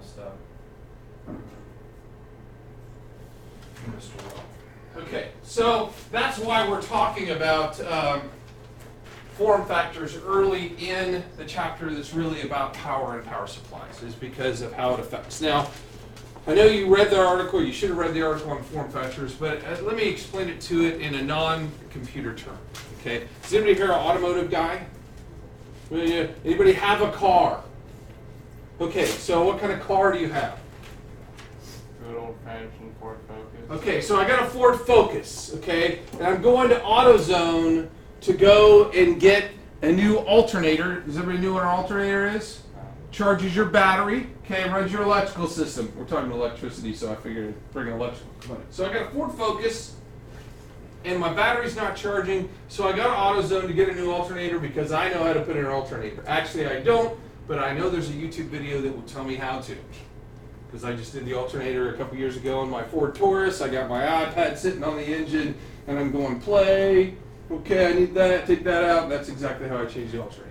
messed up. Okay, so that's why we're talking about form factors early in the chapter that's really about power and power supplies, is because of how it affects. Now, I know you read the article, you should have read the article on form factors, but let me explain it to it in a non-computer term. Okay, does anybody here an automotive guy? Anybody have a car? Okay, so what kind of car do you have? Good old-fashioned Ford Focus. Okay, so I got a Ford Focus, okay, and I'm going to AutoZone to go and get a new alternator. Does everybody know what an alternator is? Charges your battery, okay, runs your electrical system. We're talking electricity, so I figured I'd bring an electrical component. So I got a Ford Focus, and my battery's not charging, so I got to AutoZone to get a new alternator because I know how to put in an alternator. Actually, I don't, but I know there's a YouTube video that will tell me how to. Because I just did the alternator a couple years ago on my Ford Taurus. I got my iPad sitting on the engine, and I'm going play. Okay, I need that, take that out. That's exactly how I changed the alternator.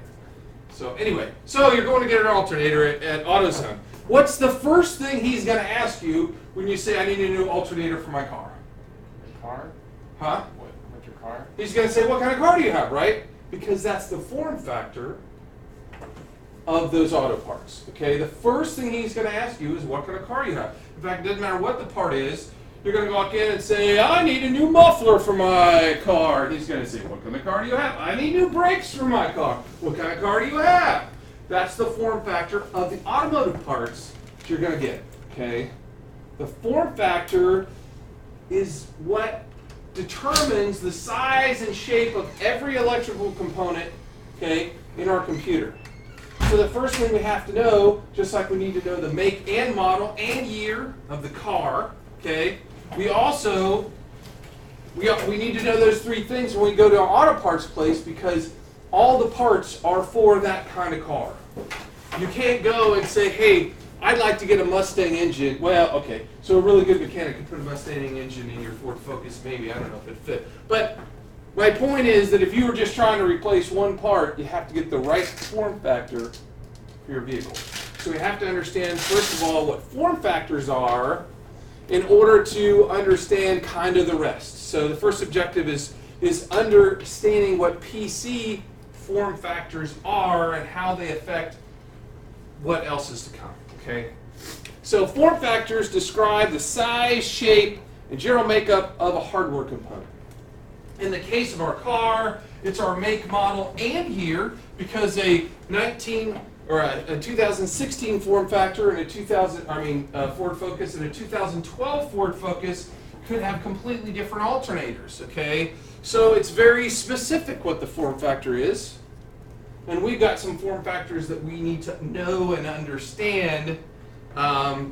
So anyway, so you're going to get an alternator at AutoZone. What's the first thing he's going to ask you when you say, I need a new alternator for my car? Your car? Huh? What's your car? He's going to say, what kind of car do you have, right? Because that's the form factor of those auto parts. Okay, the first thing he's going to ask you is what kind of car you have. In fact, it doesn't matter what the part is. You're going to walk in and say, I need a new muffler for my car. And he's going to say, what kind of car do you have? I need new brakes for my car. What kind of car do you have? That's the form factor of the automotive parts that you're going to get. Okay, the form factor is what determines the size and shape of every electrical component, okay, in our computer. So the first thing we have to know, just like we need to know the make and model and year of the car, okay, we also, we need to know those three things when we go to an auto parts place because all the parts are for that kind of car. You can't go and say, hey, I'd like to get a Mustang engine. Well, okay, so a really good mechanic could put a Mustang engine in your Ford Focus, maybe. I don't know if it fit. But my point is that if you were just trying to replace one part, you have to get the right form factor for your vehicle. So we have to understand, first of all, what form factors are in order to understand kind of the rest. So the first objective is understanding what PC form factors are and how they affect what else is to come. Okay? So form factors describe the size, shape, and general makeup of a hardware component. In the case of our car, it's our make, model, and year because a 2016 form factor and a Ford Focus and a 2012 Ford Focus could have completely different alternators. Okay, so it's very specific what the form factor is, and we've got some form factors that we need to know and understand for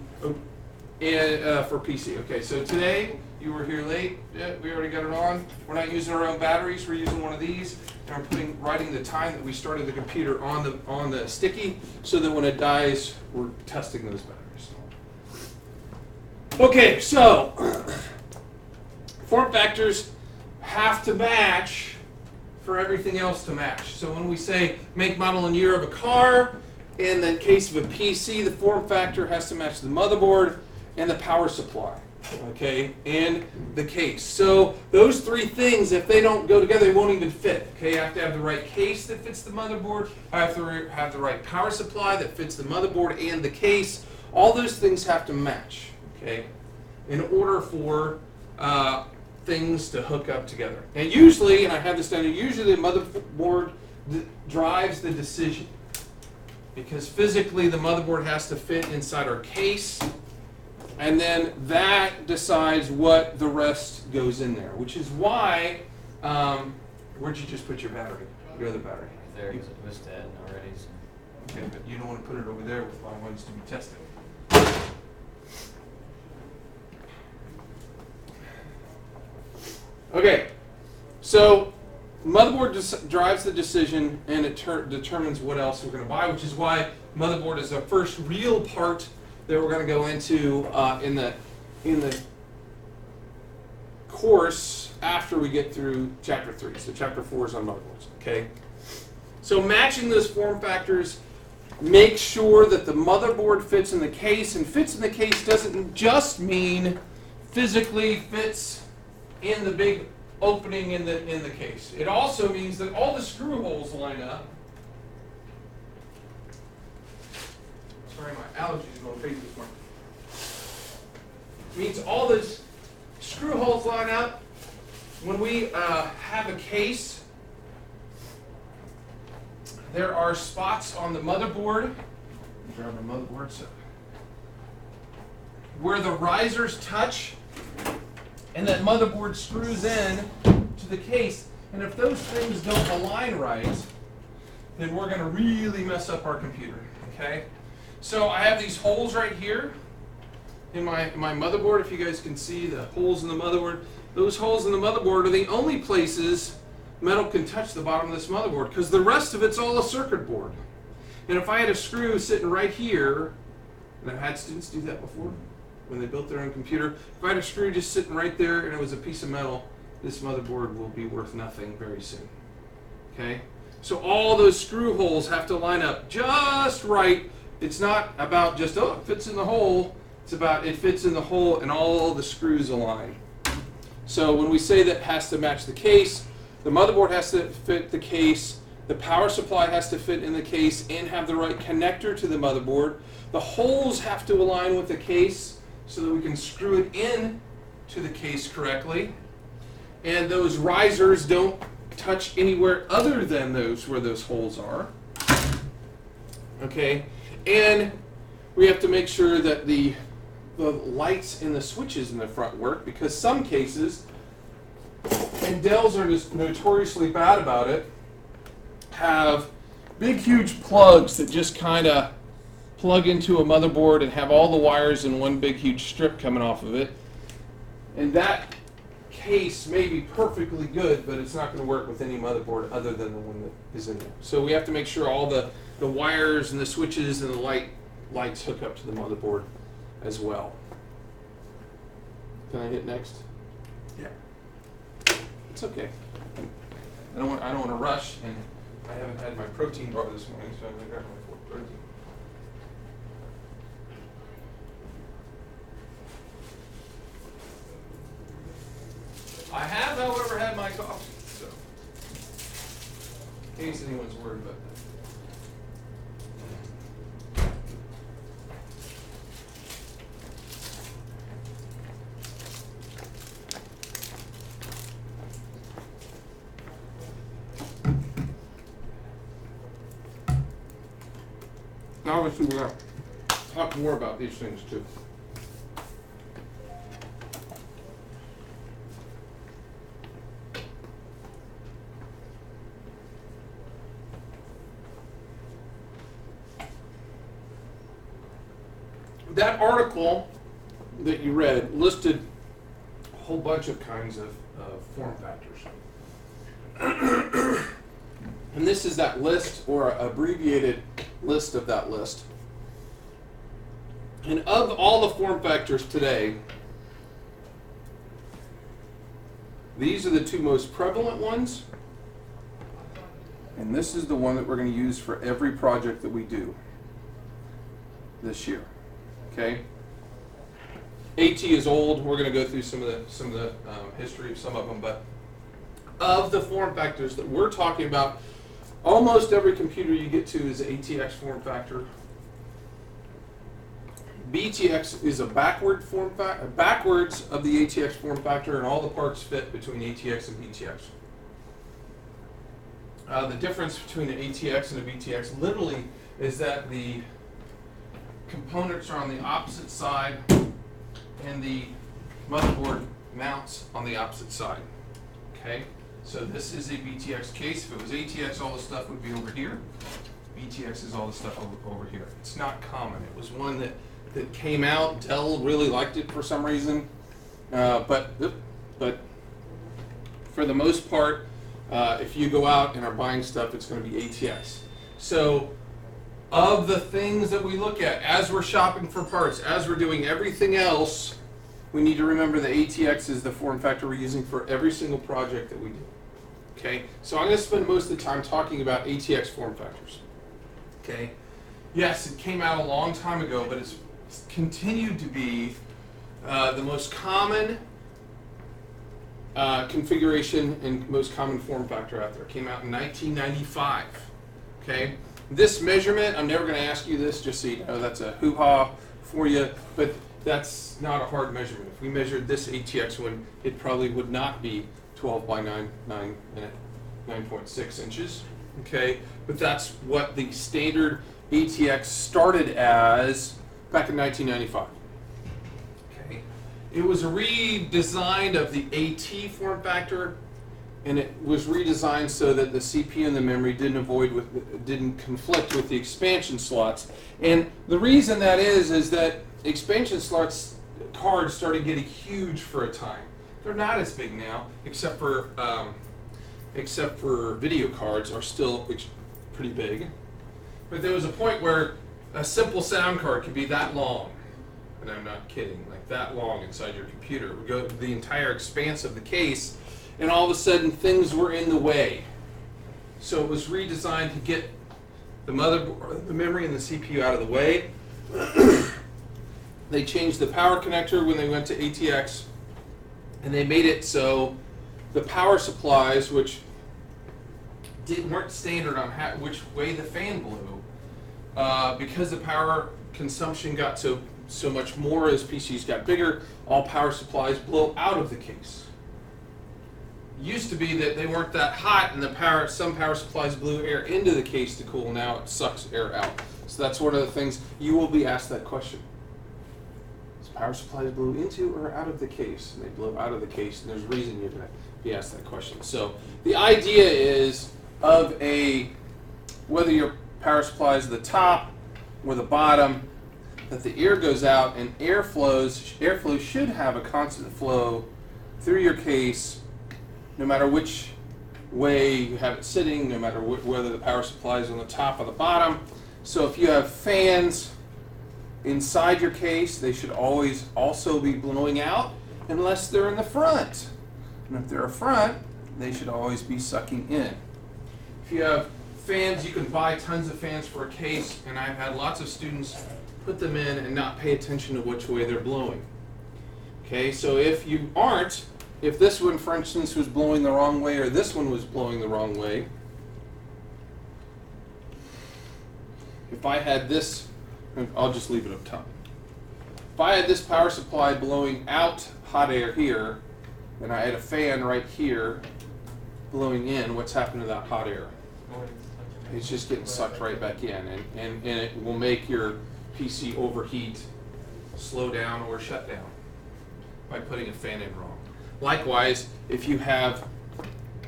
PC. Okay, so today. You were here late. Yeah, we already got it on. We're not using our own batteries. We're using one of these, and we're writing the time that we started the computer on the sticky, so that when it dies, we're testing those batteries. Okay, so form factors have to match for everything else to match. So when we say make, model, and year of a car, in the case of a PC, the form factor has to match the motherboard and the power supply. Okay, and the case. So those three things, if they don't go together, they won't even fit. Okay, you have to have the right case that fits the motherboard. I have to have the right power supply that fits the motherboard and the case. All those things have to match. Okay, in order for things to hook up together. And usually, and I have this down here, usually the motherboard drives the decision because physically the motherboard has to fit inside our case. And then that decides what the rest goes in there, which is why, where'd you just put your battery? Your other battery? There, because it was dead already. So. Okay, but you don't want to put it over there with my ones to be tested. Okay, so motherboard drives the decision and it determines what else we're going to buy, which is why motherboard is the first real part that we're going to go into in the course after we get through chapter 3. So chapter 4 is on motherboards. Okay. So matching those form factors make sure that the motherboard fits in the case, and fits in the case doesn't just mean physically fits in the big opening in the case. It also means that all the screw holes line up. Sorry, my allergies are going crazy this morning. Means all those screw holes line up. When we have a case, there are spots on the motherboard. Grab our motherboard so where the risers touch, and that motherboard screws in to the case. And if those things don't align right, then we're going to really mess up our computer. Okay? So I have these holes right here in my motherboard. If you guys can see the holes in the motherboard, those holes in the motherboard are the only places metal can touch the bottom of this motherboard, because the rest of it's all a circuit board. And if I had a screw sitting right here, and I've had students do that before when they built their own computer, if I had a screw just sitting right there and it was a piece of metal, this motherboard will be worth nothing very soon. Okay? So all those screw holes have to line up just right. It's not about just, oh, it fits in the hole. It's about it fits in the hole and all the screws align. So when we say that it has to match the case, the motherboard has to fit the case, the power supply has to fit in the case and have the right connector to the motherboard. The holes have to align with the case so that we can screw it in to the case correctly. And those risers don't touch anywhere other than those where those holes are. Okay? And we have to make sure that the lights and the switches in the front work, because some cases, and Dells are just notoriously bad about it, have big huge plugs that just kind of plug into a motherboard and have all the wires in one big huge strip coming off of it. And that case may be perfectly good, but it's not going to work with any motherboard other than the one that is in there. So we have to make sure all the wires and the switches and the lights hook up to the motherboard as well. Can I hit next? Yeah. It's okay. I don't want to rush, and I haven't had my protein bar this morning, so I'm going to grab my full protein. I have, however, had my coffee, so in case anyone's worried about that. Now we're going to talk more about these things too. That article that you read listed a whole bunch of kinds of form factors. And this is that list, or an abbreviated list of that list. And of all the form factors today, these are the two most prevalent ones. And this is the one that we're going to use for every project that we do this year. Okay? AT is old. We're going to go through some of the history of some of them, but of the form factors that we're talking about, almost every computer you get to is an ATX form factor. BTX is a backwards of the ATX form factor, and all the parts fit between ATX and BTX. The difference between an ATX and a BTX literally is that the components are on the opposite side and the motherboard mounts on the opposite side. Okay? So this is a BTX case. If it was ATX, all the stuff would be over here. BTX is all the stuff over here. It's not common. It was one that came out. Dell really liked it for some reason. But for the most part, if you go out and are buying stuff, it's going to be ATX. So of the things that we look at as we're shopping for parts, as we're doing everything else, we need to remember that ATX is the form factor we're using for every single project that we do. Okay, so I'm going to spend most of the time talking about ATX form factors. Okay, Yes, it came out a long time ago, but it's continued to be the most common configuration and most common form factor out there. It came out in 1995. Okay, this measurement, I'm never going to ask you this, just so you know, that's a hoo-ha for you, but that's not a hard measurement. If we measured this ATX one, it probably would not be 12 by 9.6 inches. Okay, but that's what the standard ATX started as back in 1995. Okay, it was a redesign of the AT form factor, and it was redesigned so that the CPU and the memory didn't conflict with the expansion slots. And the reason that is that expansion slots cards started getting huge for a time. They're not as big now, except for video cards are still pretty big. But there was a point where a simple sound card could be that long, and I'm not kidding, like that long inside your computer. It would go the entire expanse of the case, and all of a sudden things were in the way. So it was redesigned to get the motherboard, the memory, and the CPU out of the way. They changed the power connector when they went to ATX, and they made it so the power supplies, which weren't standard on which way the fan blew, because the power consumption got so much more as PCs got bigger, all power supplies blow out of the case. Used to be that they weren't that hot, and some power supplies blew air into the case to cool. Now it sucks air out. So that's one of the things you will be asked that question. Power supplies blew into or out of the case? And they blow out of the case, and there's a reason you're going to be asked that question. So the idea is whether your power supply is the top or the bottom, that the air goes out, and airflow should have a constant flow through your case, no matter which way you have it sitting, no matter whether the power supply is on the top or the bottom. So if you have fans inside your case, they should always also be blowing out unless they're in the front. And if they're a front, they should always be sucking in. If you have fans, you can buy tons of fans for a case, and I've had lots of students put them in and not pay attention to which way they're blowing. Okay, so if this one, for instance, was blowing the wrong way, or this one was blowing the wrong way, if I had this, I'll just leave it up top. If I had this power supply blowing out hot air here, and I had a fan right here blowing in, what's happened to that hot air? It's just getting sucked right back in, and it will make your PC overheat, slow down, or shut down by putting a fan in wrong. Likewise, if you have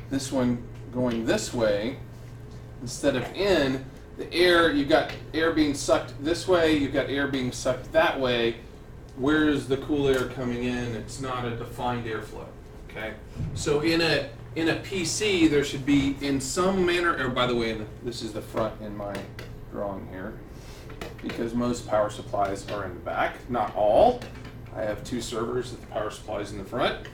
this one going this way instead of in, the air, you've got air being sucked this way, you've got air being sucked that way. Where's the cool air coming in? It's not a defined airflow. Okay, so in a PC, there should be in some manner. Or by the way, this is the front in my drawing here, because most power supplies are in the back. Not all. I have two servers that the power supply is in the front.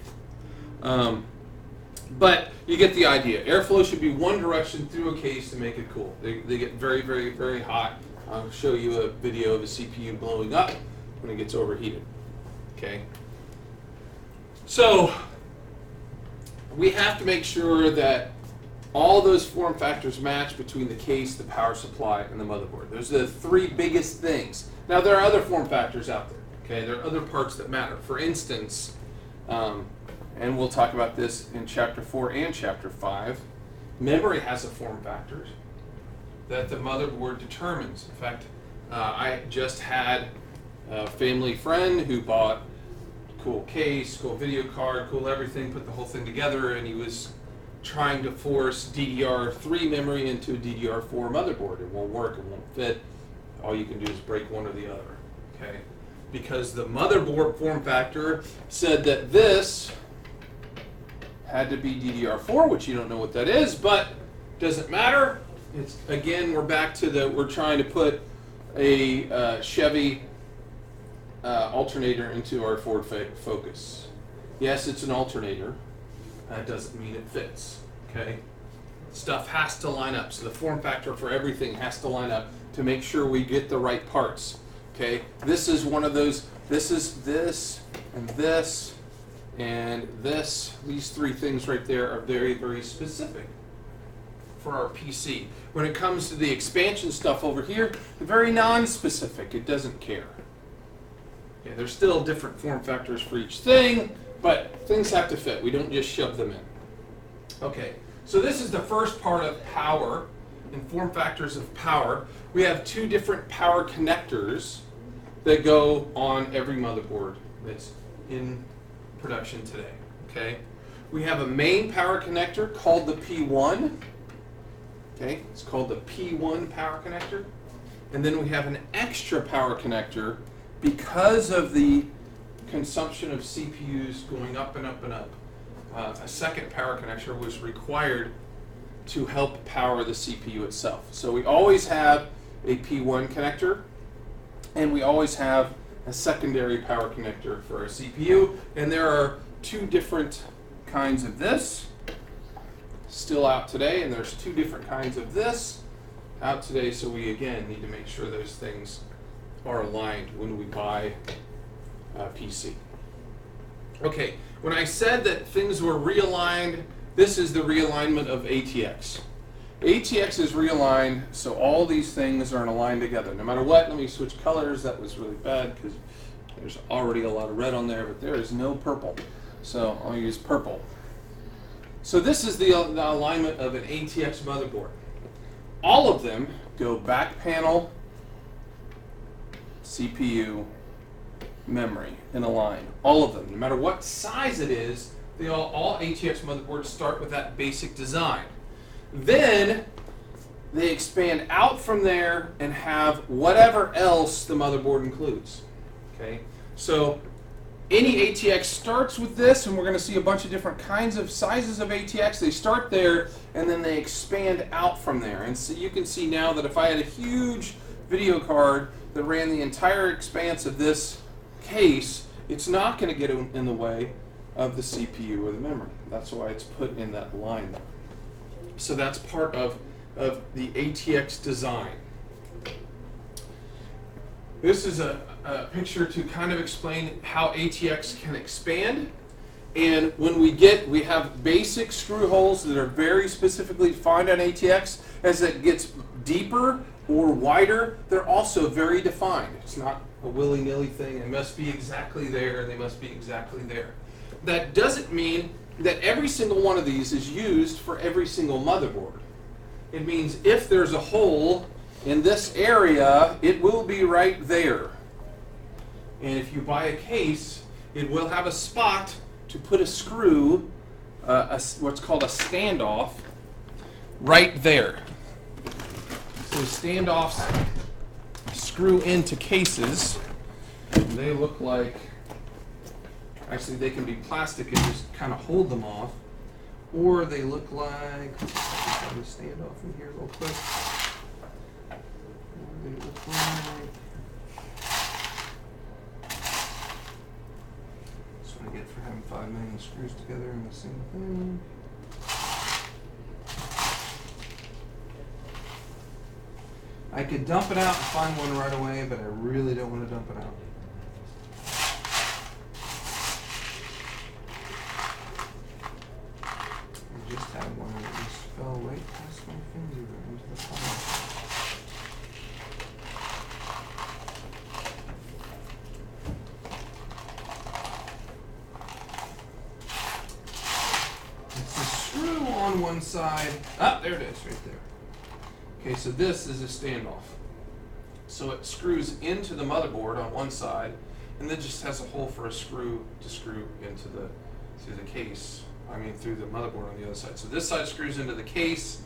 But you get the idea. Airflow should be one direction through a case to make it cool. They get very, very, very hot. I'll show you a video of a CPU blowing up when it gets overheated. Okay. So we have to make sure that all those form factors match between the case, the power supply, and the motherboard. Those are the three biggest things. Now there are other form factors out there. Okay, there are other parts that matter. For instance, and we'll talk about this in Chapter 4 and Chapter 5, memory has a form factor that the motherboard determines. In fact, I just had a family friend who bought cool case, cool video card, cool everything, put the whole thing together, and he was trying to force DDR3 memory into a DDR4 motherboard. It won't work, it won't fit. All you can do is break one or the other, okay? Because the motherboard form factor said that this had to be DDR4, which you don't know what that is, but doesn't matter. It's, again, we're back to we're trying to put a Chevy alternator into our Ford Focus. Yes, it's an alternator. That doesn't mean it fits, okay? Stuff has to line up, so the form factor for everything has to line up to make sure we get the right parts. Okay, this is one of those, this is this, and this, and this. These three things right there are very, very specific for our PC. When it comes to the expansion stuff over here, very non-specific. It doesn't care. Okay, there's still different form factors for each thing, but things have to fit. We don't just shove them in. Okay, so this is the first part of power and form factors of power. We have two different power connectors that go on every motherboard that's in production today. Okay, we have a main power connector called the P1. Okay, it's called the P1 power connector. And then we have an extra power connector because of the consumption of CPUs going up and up and up. A second power connector was required to help power the CPU itself. So we always have a P1 connector, and we always have a secondary power connector for our CPU. And there are two different kinds of this still out today, and there's two different kinds of this out today. So we again need to make sure those things are aligned when we buy a PC. Okay, when I said that things were realigned, this is the realignment of ATX. ATX is realigned, so all these things are aligned together. No matter what, let me switch colors. That was really bad because there's already a lot of red on there, but there is no purple. So I'll use purple. So this is the alignment of an ATX motherboard. All of them go back panel, CPU, memory in a line. All of them, no matter what size it is, they all ATX motherboards start with that basic design. Then they expand out from there and have whatever else the motherboard includes. Okay, so any ATX starts with this, and we're going to see a bunch of different kinds of sizes of ATX. They start there, and then they expand out from there. And so you can see now that if I had a huge video card that ran the entire expanse of this case, it's not going to get in the way of the CPU or the memory. That's why it's put in that line there. So that's part of the ATX design. This is a picture to kind of explain how ATX can expand. And when we have basic screw holes that are very specifically defined on ATX. As it gets deeper or wider, they're also very defined. It's not a willy-nilly thing. They must be exactly there, and they must be exactly there. That doesn't mean that every single one of these is used for every single motherboard. It means if there's a hole in this area, it will be right there. And if you buy a case, it will have a spot to put a screw, what's called a standoff, right there. So standoffs screw into cases. They look like, actually they can be plastic and just kind of hold them off. Or they look like, let me stand off in here real quick. What do they look like? That's what I get for having 5 million screws together in the same thing. I could dump it out and find one right away, but I really don't want to dump it out. I just had one that just fell right past my finger into the fire. It's a screw on one side. Ah, there it is, right there. Okay, so this is a standoff. So it screws into the motherboard on one side, and then just has a hole for a screw to screw into through the case. Through the motherboard on the other side. So this side screws into the case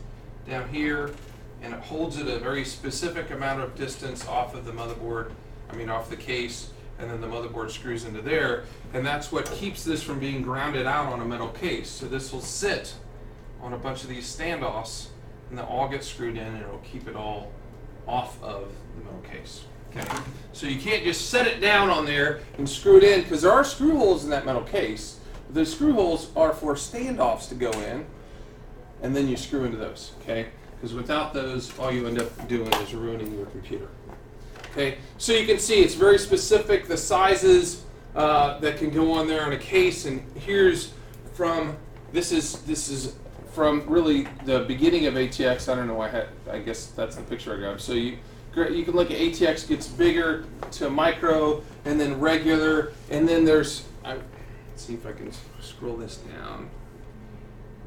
down here, and it holds it a very specific amount of distance off of the motherboard, off the case, and then the motherboard screws into there, and that's what keeps this from being grounded out on a metal case. So this will sit on a bunch of these standoffs, and they'll all get screwed in, and it'll keep it all off of the metal case. Okay, so you can't just set it down on there and screw it in, because there are screw holes in that metal case. The screw holes are for standoffs to go in, and then you screw into those, okay? because without those, all you end up doing is ruining your computer. Okay, so you can see it's very specific, the sizes that can go on there on a case, and here's from, this is from really the beginning of ATX. I don't know why I guess that's the picture I grabbed. So you can look at ATX gets bigger to micro, and then regular, and then there's, let's see if I can scroll this down.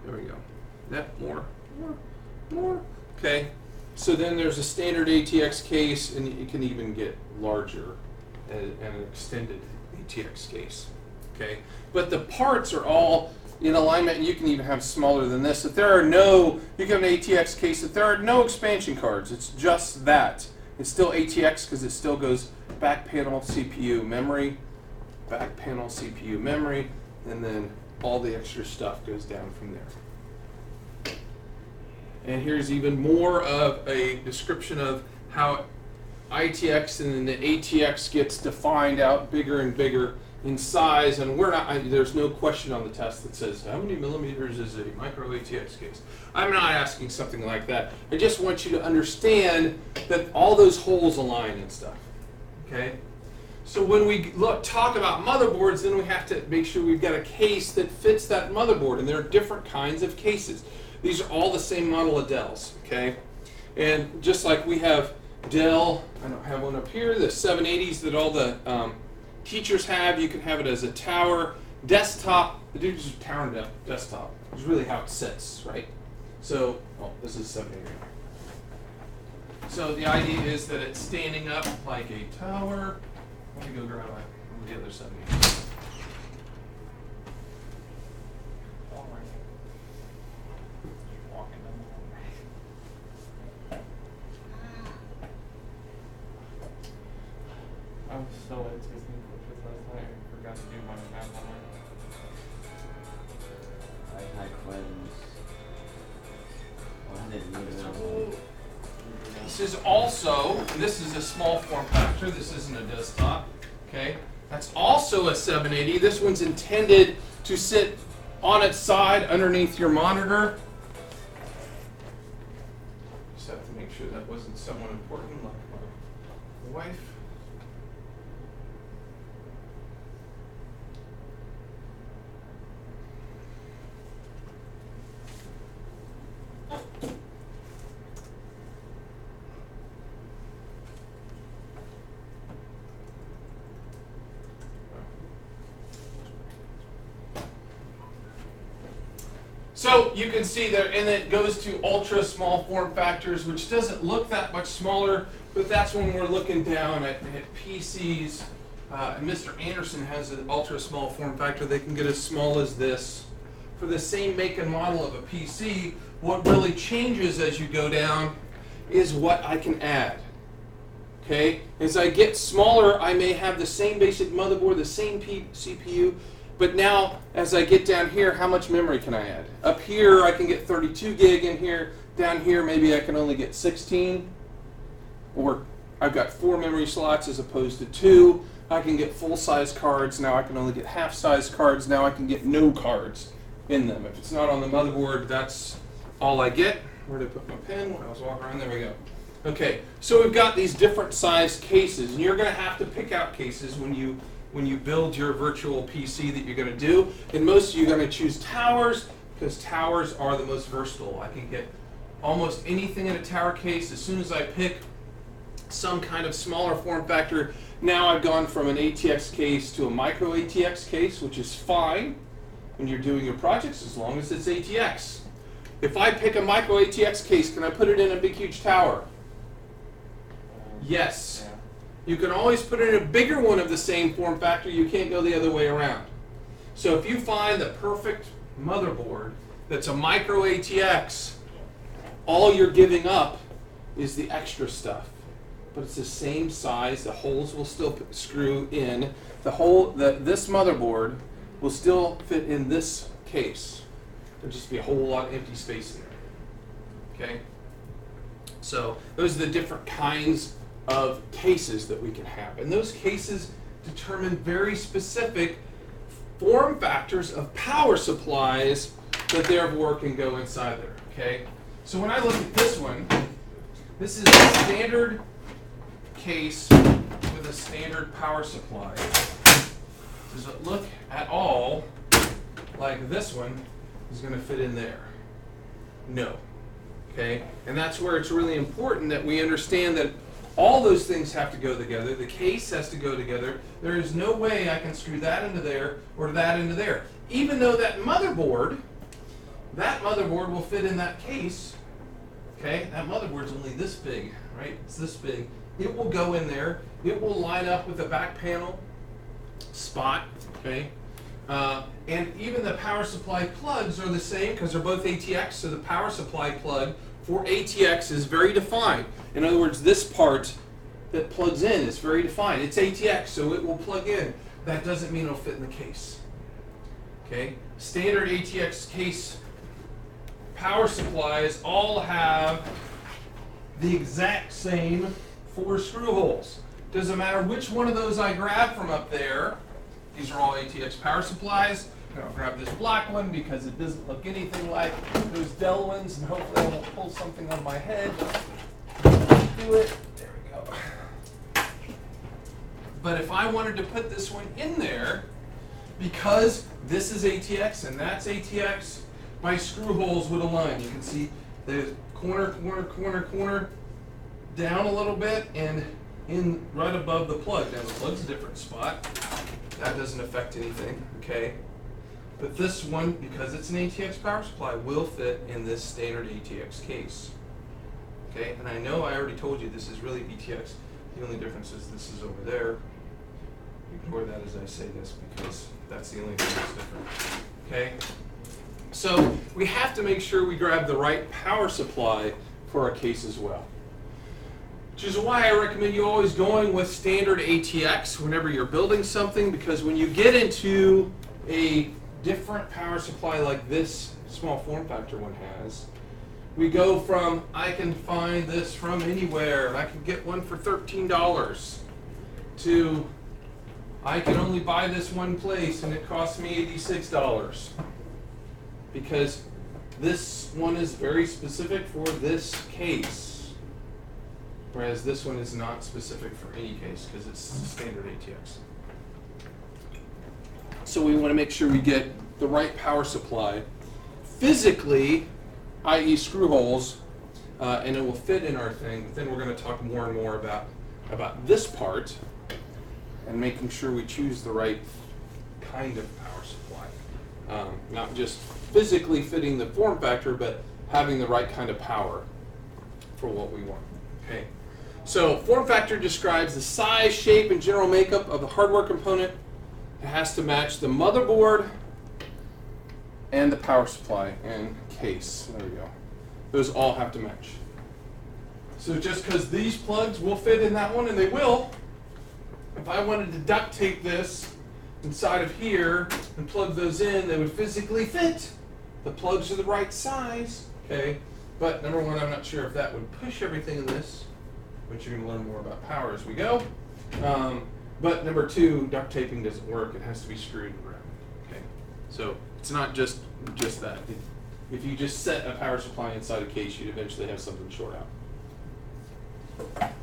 There we go. That more. Okay. So then there's a standard ATX case, and you can even get larger and an extended ATX case. Okay. But the parts are all in alignment, and you can even have smaller than this. If there are no, you can have an ATX case, if there are no expansion cards, it's just that. It's still ATX because it still goes back panel CPU memory, back panel CPU memory, and then all the extra stuff goes down from there. And here's even more of a description of how ITX and then the ATX gets defined out bigger and bigger in size, and there's no question on the test that says how many millimeters is a micro ATX case. I'm not asking something like that. I just want you to understand that all those holes align and stuff. Okay? So when we talk about motherboards, then we have to make sure we've got a case that fits that motherboard, and there are different kinds of cases. These are all the same model of Dells, okay? And just like we have Dell, I don't have one up here, the 780s that all the teachers have, you can have it as a tower desktop. The difference is tower and desktop is really how it sits, right? So, this is 780. So the idea is that it's standing up like a tower. Let me go grab the other 780. I was so into taking pictures last night, I forgot to do my map homework. I had quiz. Oh, I didn't need it. This is also, and this is a small form factor, this isn't a desktop, okay? That's also a 780. This one's intended to sit on its side underneath your monitor. Just have to make sure that wasn't someone important like my wife. So you can see there, and it goes to ultra small form factors, which doesn't look that much smaller, but that's when we're looking down at PCs. And Mr. Anderson has an ultra small form factor. They can get as small as this. For the same make and model of a PC, what really changes as you go down is what I can add. Okay? As I get smaller, I may have the same basic motherboard, the same CPU, but now, as I get down here, how much memory can I add? Up here, I can get 32 gig in here. Down here, maybe I can only get 16. Or I've got 4 memory slots as opposed to 2. I can get full-size cards. Now I can only get half-size cards. Now I can get no cards in them. If it's not on the motherboard, that's all I get. Where did I put my pen when I was walking around? There we go. Okay, so we've got these different size cases, and you're going to have to pick out cases when you build your virtual PC that you're going to do. And most of you are going to choose towers because towers are the most versatile. I can get almost anything in a tower case as soon as I pick some kind of smaller form factor. Now I've gone from an ATX case to a micro ATX case, which is fine when you're doing your projects as long as it's ATX. If I pick a micro ATX case, can I put it in a big huge tower? Yes. Yeah. You can always put it in a bigger one of the same form factor. You can't go the other way around. So if you find the perfect motherboard that's a micro ATX, all you're giving up is the extra stuff. But it's the same size. The holes will still screw in. This motherboard will still fit in this case. There'll just be a whole lot of empty space in there. Okay? So those are the different kinds of cases that we can have. And those cases determine very specific form factors of power supplies that therefore can go inside there. Okay? So when I look at this one, this is a standard case with a standard power supply. Does it look at all like this one is going to fit in there? No. Okay? And that's where it's really important that we understand that all those things have to go together. The case has to go together. There is no way I can screw that into there or that into there. Even though that motherboard will fit in that case. Okay? That motherboard's only this big, right? It's this big. It will go in there. It will line up with the back panel spot. Okay? And even the power supply plugs are the same because they're both ATX, so the power supply plug for ATX is very defined. In other words, this part that plugs in is very defined. It's ATX, so it will plug in. That doesn't mean it'll fit in the case. Okay? Standard ATX case power supplies all have the exact same 4 screw holes. Doesn't matter which one of those I grab from up there. These are all ATX power supplies. I'll grab this black one because it doesn't look anything like those Dell ones, and hopefully I won't pull something on my head. Do it. There we go. But if I wanted to put this one in there, because this is ATX and that's ATX, my screw holes would align. You can see there's corner, corner, corner, corner, down a little bit, and in right above the plug. Now the plug's a different spot. That doesn't affect anything, okay? But this one, because it's an ATX power supply, will fit in this standard ATX case. Okay, and I know I already told you this is really ATX. The only difference is this is over there. Ignore that as I say this because that's the only thing that's different. Okay? So we have to make sure we grab the right power supply for our case as well. Which is why I recommend you always going with standard ATX whenever you're building something, because when you get into a different power supply like this small form factor one has, we go from I can find this from anywhere and I can get one for $13 to I can only buy this one place and it costs me $86 because this one is very specific for this case, whereas this one is not specific for any case because it's standard ATX. So we want to make sure we get the right power supply physically, i.e. screw holes, and it will fit in our thing. Then we're going to talk more and more about this part and making sure we choose the right kind of power supply. Not just physically fitting the form factor, but having the right kind of power for what we want. Okay. So form factor describes the size, shape, and general makeup of the hardware component. It has to match the motherboard and the power supply and case. There we go. Those all have to match. So just because these plugs will fit in that one, and they will, if I wanted to duct tape this inside of here and plug those in, they would physically fit. The plugs are the right size, okay? But number one, I'm not sure if that would push everything in this, which you're going to learn more about power as we go. But number two, duct taping doesn't work. It has to be screwed around. Okay, so it's not just that. If you just set a power supply inside a case, you'd eventually have something short out.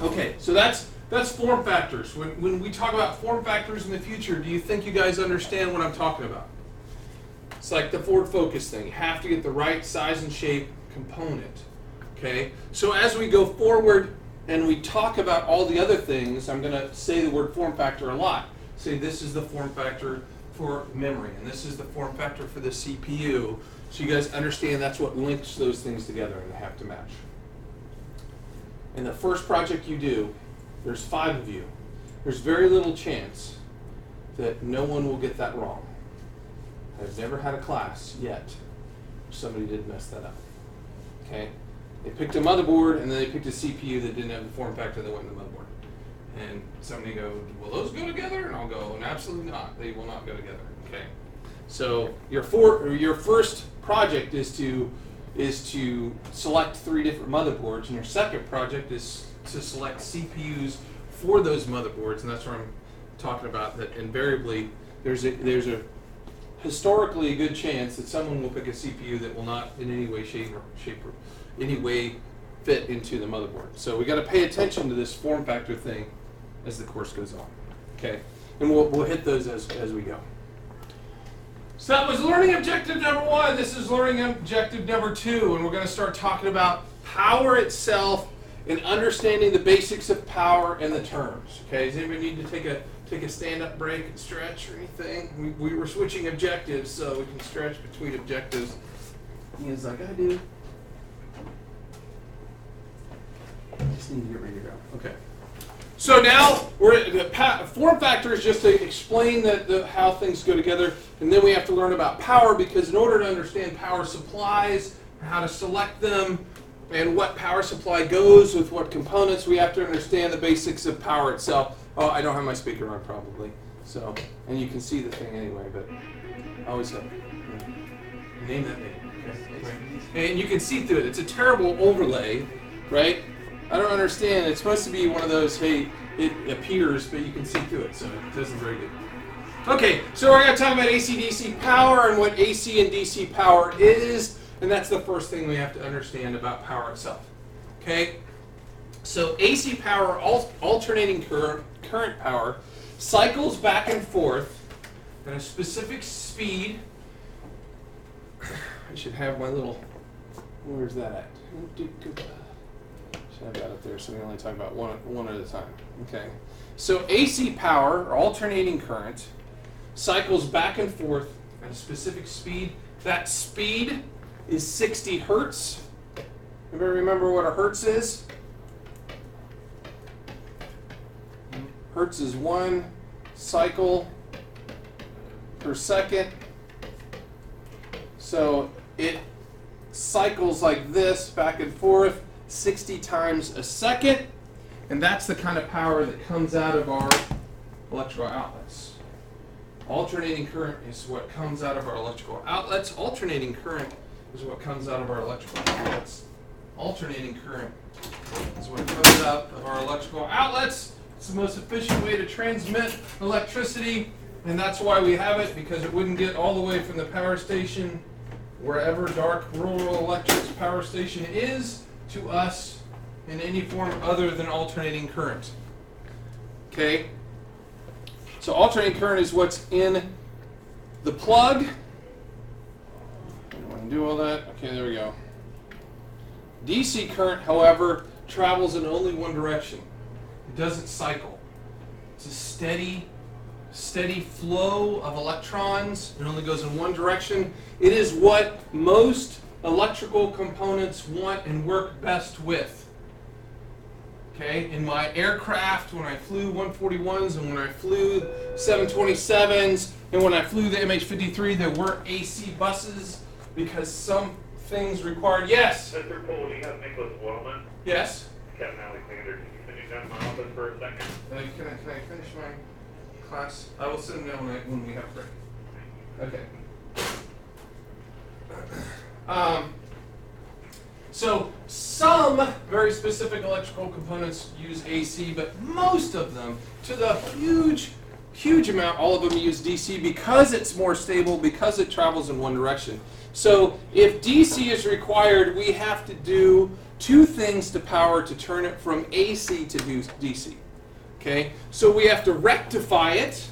Okay, so that's form factors. When we talk about form factors in the future, do you think you guys understand what I'm talking about? It's like the Ford Focus thing. You have to get the right size and shape component. Okay, so as we go forward and we talk about all the other things, I'm going to say the word form factor a lot. Say this is the form factor for memory, and this is the form factor for the CPU. So you guys understand that's what links those things together, and they have to match. In the first project you do, there's 5 of you. There's very little chance that no one will get that wrong. I've never had a class yet where somebody did mess that up. Okay? They picked a motherboard and then they picked a CPU that didn't have the form factor that went in the motherboard. And somebody goes, will those go together? And I'll go, absolutely not. They will not go together. Okay. So your first project is to select 3 different motherboards, and your second project is to select CPUs for those motherboards, and that's where I'm talking about that invariably there's a historically a good chance that someone will pick a CPU that will not in any way, shape or any way fit into the motherboard. So we got to pay attention to this form factor thing as the course goes on. Okay, and we'll hit those as we go. So that was learning objective number 1. This is learning objective number 2, and we're going to start talking about power itself and understanding the basics of power and the terms. Okay, does anybody need to take a stand-up break and stretch or anything? We were switching objectives, so we can stretch between objectives. Ian's like, I do. Just need to get ready to go. Okay. So now we're form factors just to explain how things go together, and then we have to learn about power, because in order to understand power supplies, how to select them, and what power supply goes with what components, we have to understand the basics of power itself. Oh, I don't have my speaker on probably, so, and you can see the thing anyway, but I always have name that name. Okay. And you can see through it. It's a terrible overlay, right? I don't understand. It's supposed to be one of those, hey, it appears, but you can see through it, so it doesn't very good. Okay, so we're going to talk about AC-DC power and what AC and DC power is, and that's the first thing we have to understand about power itself. Okay? So AC power, alternating current power, cycles back and forth at a specific speed. I should have my little, where's that at? Should have that up there so we only talk about one at a time. Okay. So AC power, or alternating current, cycles back and forth at a specific speed. That speed is 60 hertz. Anybody remember what a hertz is? Hertz is 1 cycle per second. So it cycles like this back and forth 60 times a second, and that's the kind of power that comes out of our electrical outlets. Alternating current is what comes out of our electrical outlets. Alternating current is what comes out of our electrical outlets. Alternating current is what comes out of our electrical outlets. It's the most efficient way to transmit electricity, and that's why we have it, because it wouldn't get all the way from the power station, wherever dark rural electric power station is, to us in any form other than alternating current. Okay? So alternating current is what's in the plug. I don't want to do all that. Okay, there we go. DC current, however, travels in only one direction. It doesn't cycle. It's a steady flow of electrons. It only goes in one direction. It is what most electrical components want and work best with. Okay, in my aircraft, when I flew 141s and when I flew 727s and when I flew the MH-53, there weren't AC buses because some things required. Yes? Mr. Cole, do you have Nicholas Wellman? Yes? Captain Alexander, can you finish down my office for a second? Can I finish my class? I will send them when we have break. Okay. So some very specific electrical components use AC, but most of them, to the huge amount, all of them use DC because it's more stable, because it travels in one direction. So if DC is required, we have to do two things to power to turn it from AC to DC. Okay? So we have to rectify it.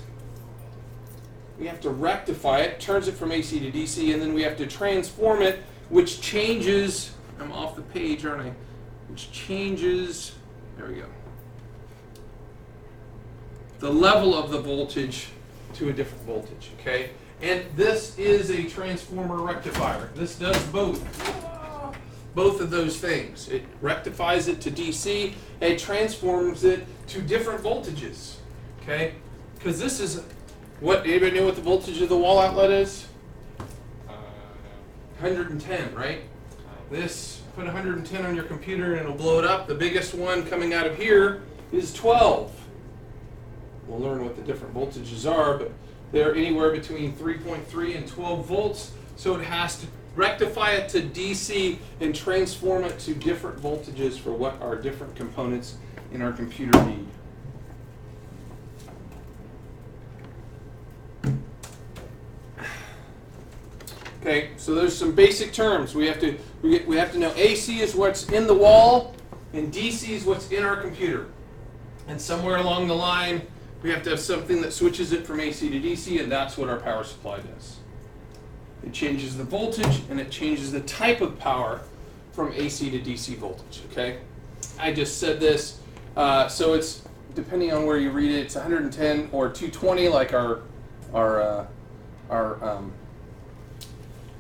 Turns it from AC to DC, and then we have to transform it, which changes, I'm off the page, aren't I? Which changes, there we go, the level of the voltage to a different voltage, okay? And this is a transformer rectifier. This does both of those things. It rectifies it to DC, and it transforms it to different voltages, okay? Because this is, anybody know what the voltage of the wall outlet is? 110, right? This, put 110 on your computer and it'll blow it up. The biggest one coming out of here is 12. We'll learn what the different voltages are, but they're anywhere between 3.3 and 12 volts. So it has to rectify it to DC and transform it to different voltages for what our different components in our computer need. Okay, so there's some basic terms. We have to know AC is what's in the wall, and DC is what's in our computer. And somewhere along the line, we have to have something that switches it from AC to DC, and that's what our power supply does. It changes the voltage, and it changes the type of power from AC to DC voltage, okay? I just said this, so it's, depending on where you read it, it's 110 or 220, like our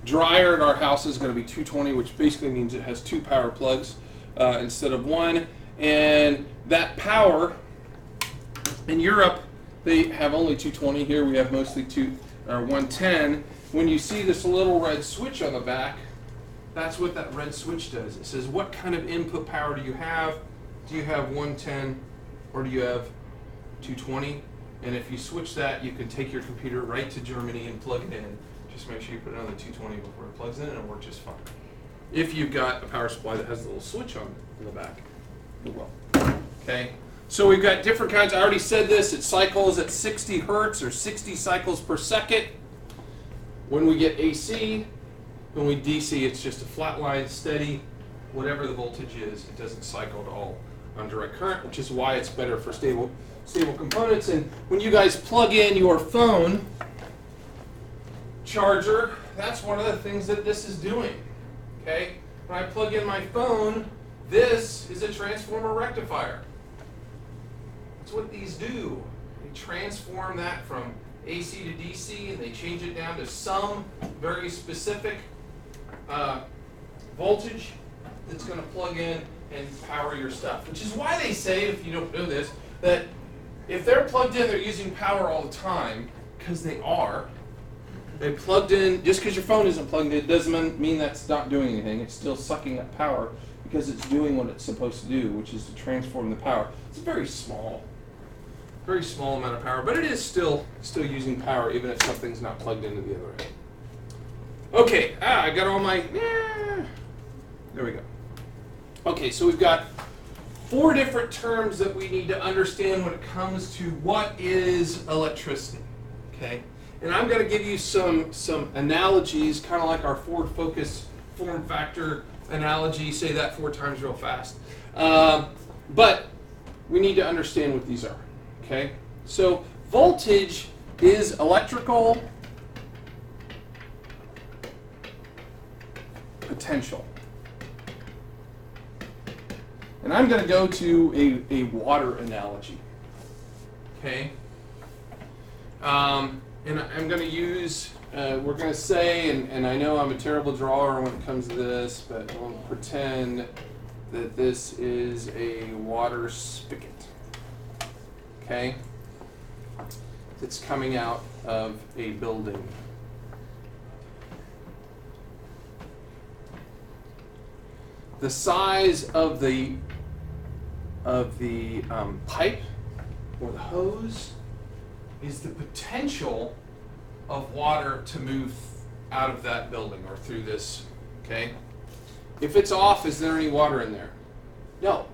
dryer at our house is going to be 220, which basically means it has 2 power plugs instead of 1. And that power, in Europe, they have only 220. Here we have mostly 110. When you see this little red switch on the back, that's what that red switch does. It says, what kind of input power do you have? Do you have 110 or do you have 220? And if you switch that, you can take your computer right to Germany and plug it in. Just make sure you put it on the 220 before it plugs in, and it'll work just fine. If you've got a power supply that has a little switch on in the back, it will. Okay? So we've got different kinds. I already said this. It cycles at 60 hertz or 60 cycles per second. When we get AC, when we DC, it's just a flat line, steady, whatever the voltage is. It doesn't cycle at all on direct current, which is why it's better for stable components. And when you guys plug in your phone charger, that's one of the things that this is doing. Okay? When I plug in my phone, this is a transformer rectifier. That's what these do. They transform that from AC to DC, and they change it down to some very specific voltage that's going to plug in and power your stuff. Which is why they say, if you don't know this, that if they're plugged in, they're using power all the time, because they are. They plugged in, just because your phone isn't plugged in doesn't mean that's not doing anything. It's still sucking up power because it's doing what it's supposed to do, which is to transform the power. It's very small amount of power, but it is still using power even if something's not plugged into the other end. Okay, I got all my, there we go. Okay, so we've got 4 different terms that we need to understand when it comes to what is electricity, okay? And I'm going to give you some analogies, kind of like our Ford Focus form factor analogy. Say that 4 times real fast. But we need to understand what these are, okay? So voltage is electrical potential. And I'm going to go to a water analogy, okay? And I'm going to use, we're going to say, and I know I'm a terrible drawer when it comes to this, but we'll pretend that this is a water spigot, okay? That's coming out of a building. The size of the pipe or the hose is the potential of water to move out of that building or through this, okay? If it's off, is there any water in there? No.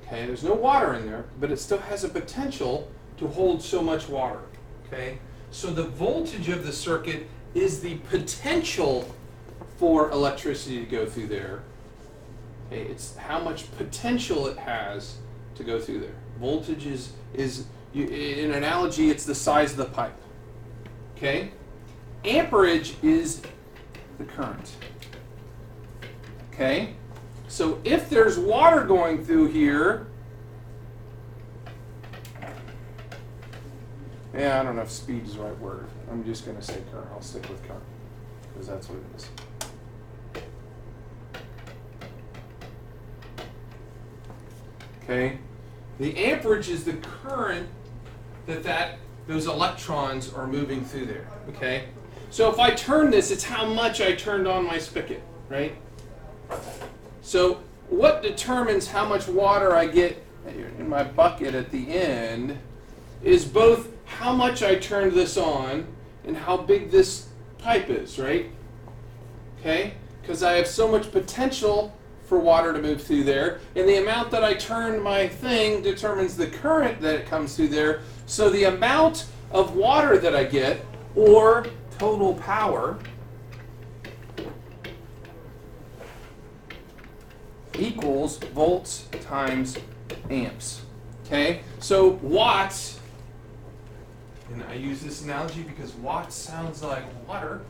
Okay, there's no water in there, but it still has a potential to hold so much water, okay? So the voltage of the circuit is the potential for electricity to go through there. Okay, it's how much potential it has to go through there. Voltage is in an analogy, it's the size of the pipe. Okay? Amperage is the current. Okay? So if there's water going through here, I don't know if speed is the right word. I'm just going to say current. I'll stick with current because that's what it is. Okay? The amperage is the current that those electrons are moving through there, okay? So if I turn this, it's how much I turned on my spigot, right? So what determines how much water I get in my bucket at the end is both how much I turned this on and how big this pipe is, right? Okay? Because I have so much potential for water to move through there, and the amount that I turn my thing determines the current that it comes through there. So the amount of water that I get, or total power, equals volts times amps. Okay? So watts, and I use this analogy because watts sounds like water.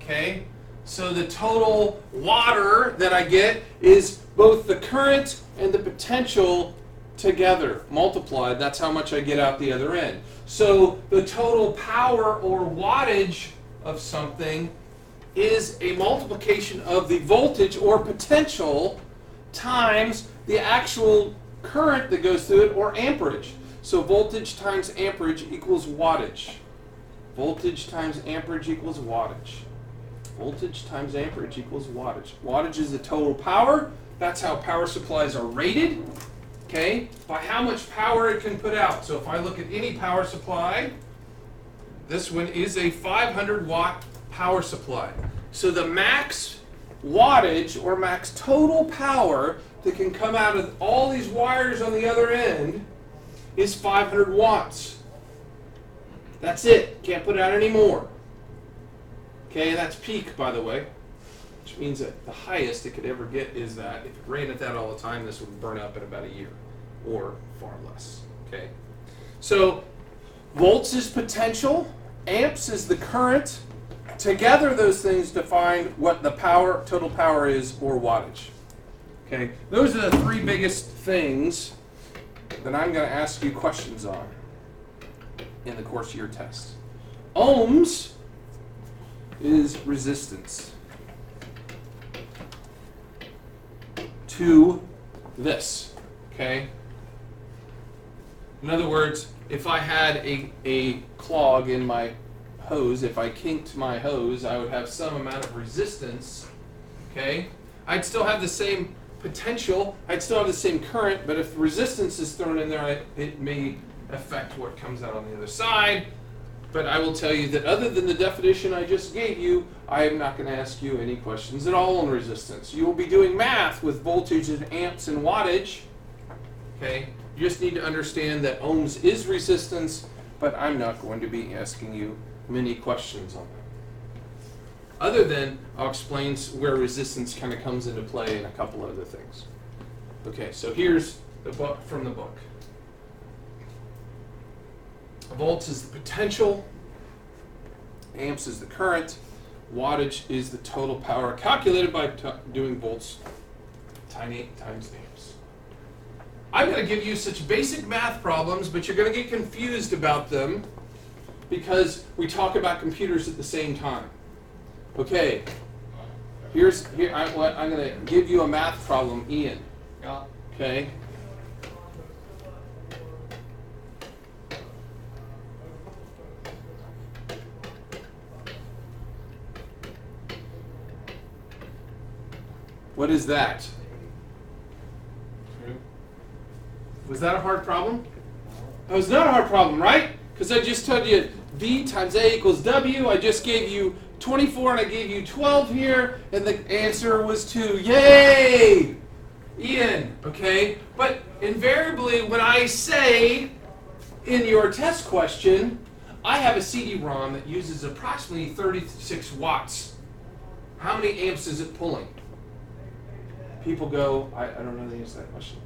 Okay? So the total water that I get is both the current and the potential together multiplied. That's how much I get out the other end. So the total power or wattage of something is a multiplication of the voltage or potential times the actual current that goes through it, or amperage. So voltage times amperage equals wattage. Voltage times amperage equals wattage. Voltage times amperage equals wattage. Wattage is the total power. That's how power supplies are rated. Okay, by how much power it can put out. So if I look at any power supply, this one is a 500 watt power supply. So the max wattage or max total power that can come out of all these wires on the other end is 500 watts. That's it. Can't put out any more. Okay, and that's peak, by the way, which means that the highest it could ever get is that. If it ran at that all the time, this would burn up in about a year, or far less. Okay, so volts is potential, amps is the current. Together, those things define what the power, total power is, or wattage. Okay, those are the three biggest things that I'm going to ask you questions on in the course of your test. Ohms is resistance to this. Okay? In other words, if I had a clog in my hose, if I kinked my hose, I would have some amount of resistance. Okay? I'd still have the same potential, I'd still have the same current, but if resistance is thrown in there, it may affect what comes out on the other side. But I will tell you that other than the definition I just gave you, I am not going to ask you any questions at all on resistance. You will be doing math with voltage and amps and wattage. Okay? You just need to understand that ohms is resistance, but I'm not going to be asking you many questions on that. Other than I'll explain where resistance kind of comes into play and a couple other things. Okay, so here's the book from the book. Volts is the potential, amps is the current, wattage is the total power calculated by doing volts times amps. I'm going to give you such basic math problems, but you're going to get confused about them because we talk about computers at the same time. Okay, I'm going to give you a math problem, Ian. Yeah. Okay. What is that? True. Was that a hard problem? That was not a hard problem, right? Because I just told you V times A equals W. I just gave you 24 and I gave you 12 here, and the answer was 2. Yay! Ian, okay? But invariably, when I say in your test question, I have a CD-ROM that uses approximately 36 watts. How many amps is it pulling? People go, I don't know the answer to that question.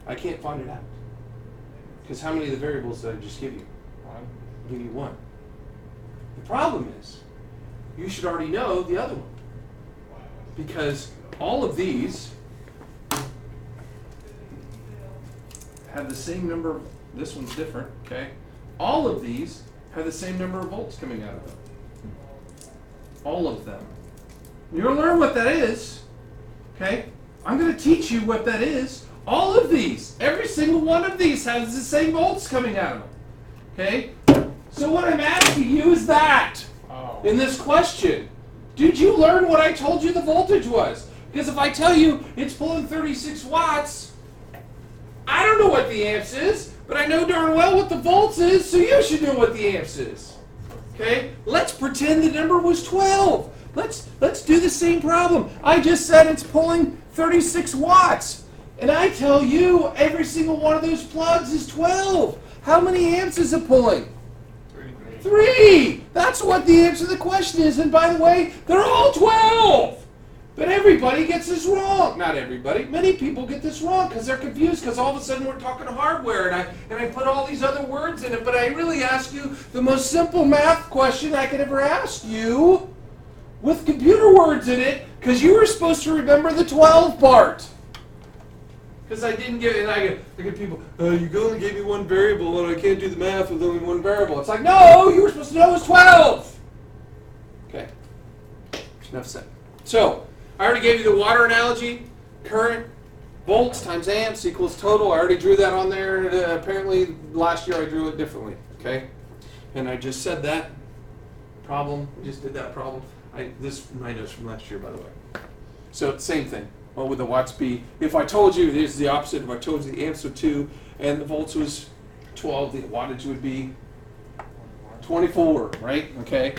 I can't find it out. Because how many of the variables did I just give you? One. I'll give you one. The problem is, you should already know the other one. Because all of these have the same number of, this one's different, okay? All of these have the same number of volts coming out of them. All of them. You're going to learn what that is. Okay? I'm going to teach you what that is. All of these, every single one of these has the same volts coming out of them. Okay? So what I'm asking you is that in this question. Did you learn what I told you the voltage was? Because if I tell you it's pulling 36 watts, I don't know what the amps is, but I know darn well what the volts is, so you should know what the amps is. Okay? Let's pretend the number was 12. Let's do the same problem. I just said it's pulling 36 watts. And I tell you every single one of those plugs is 12. How many amps is it pulling? 3. That's what the answer to the question is. And by the way, they're all 12. But everybody gets this wrong. Not everybody. Many people get this wrong because they're confused because all of a sudden we're talking hardware and I put all these other words in it. But I really ask you the most simple math question I could ever ask you with computer words in it because you were supposed to remember the 12 part. Because I didn't get it. And I get people, you only gave me one variable and I can't do the math with only one variable. It's like, no, you were supposed to know it was 12. Okay. Enough said. So, I already gave you the water analogy. Current, volts times amps equals total. I already drew that on there. Apparently, last year I drew it differently. Okay? And I just said that problem. I just did that problem. This is my notes from last year, by the way. So, same thing. What would the watts be? If I told you, here's the opposite. If I told you the amps were 2 and the volts was 12, the wattage would be 24, right? Okay?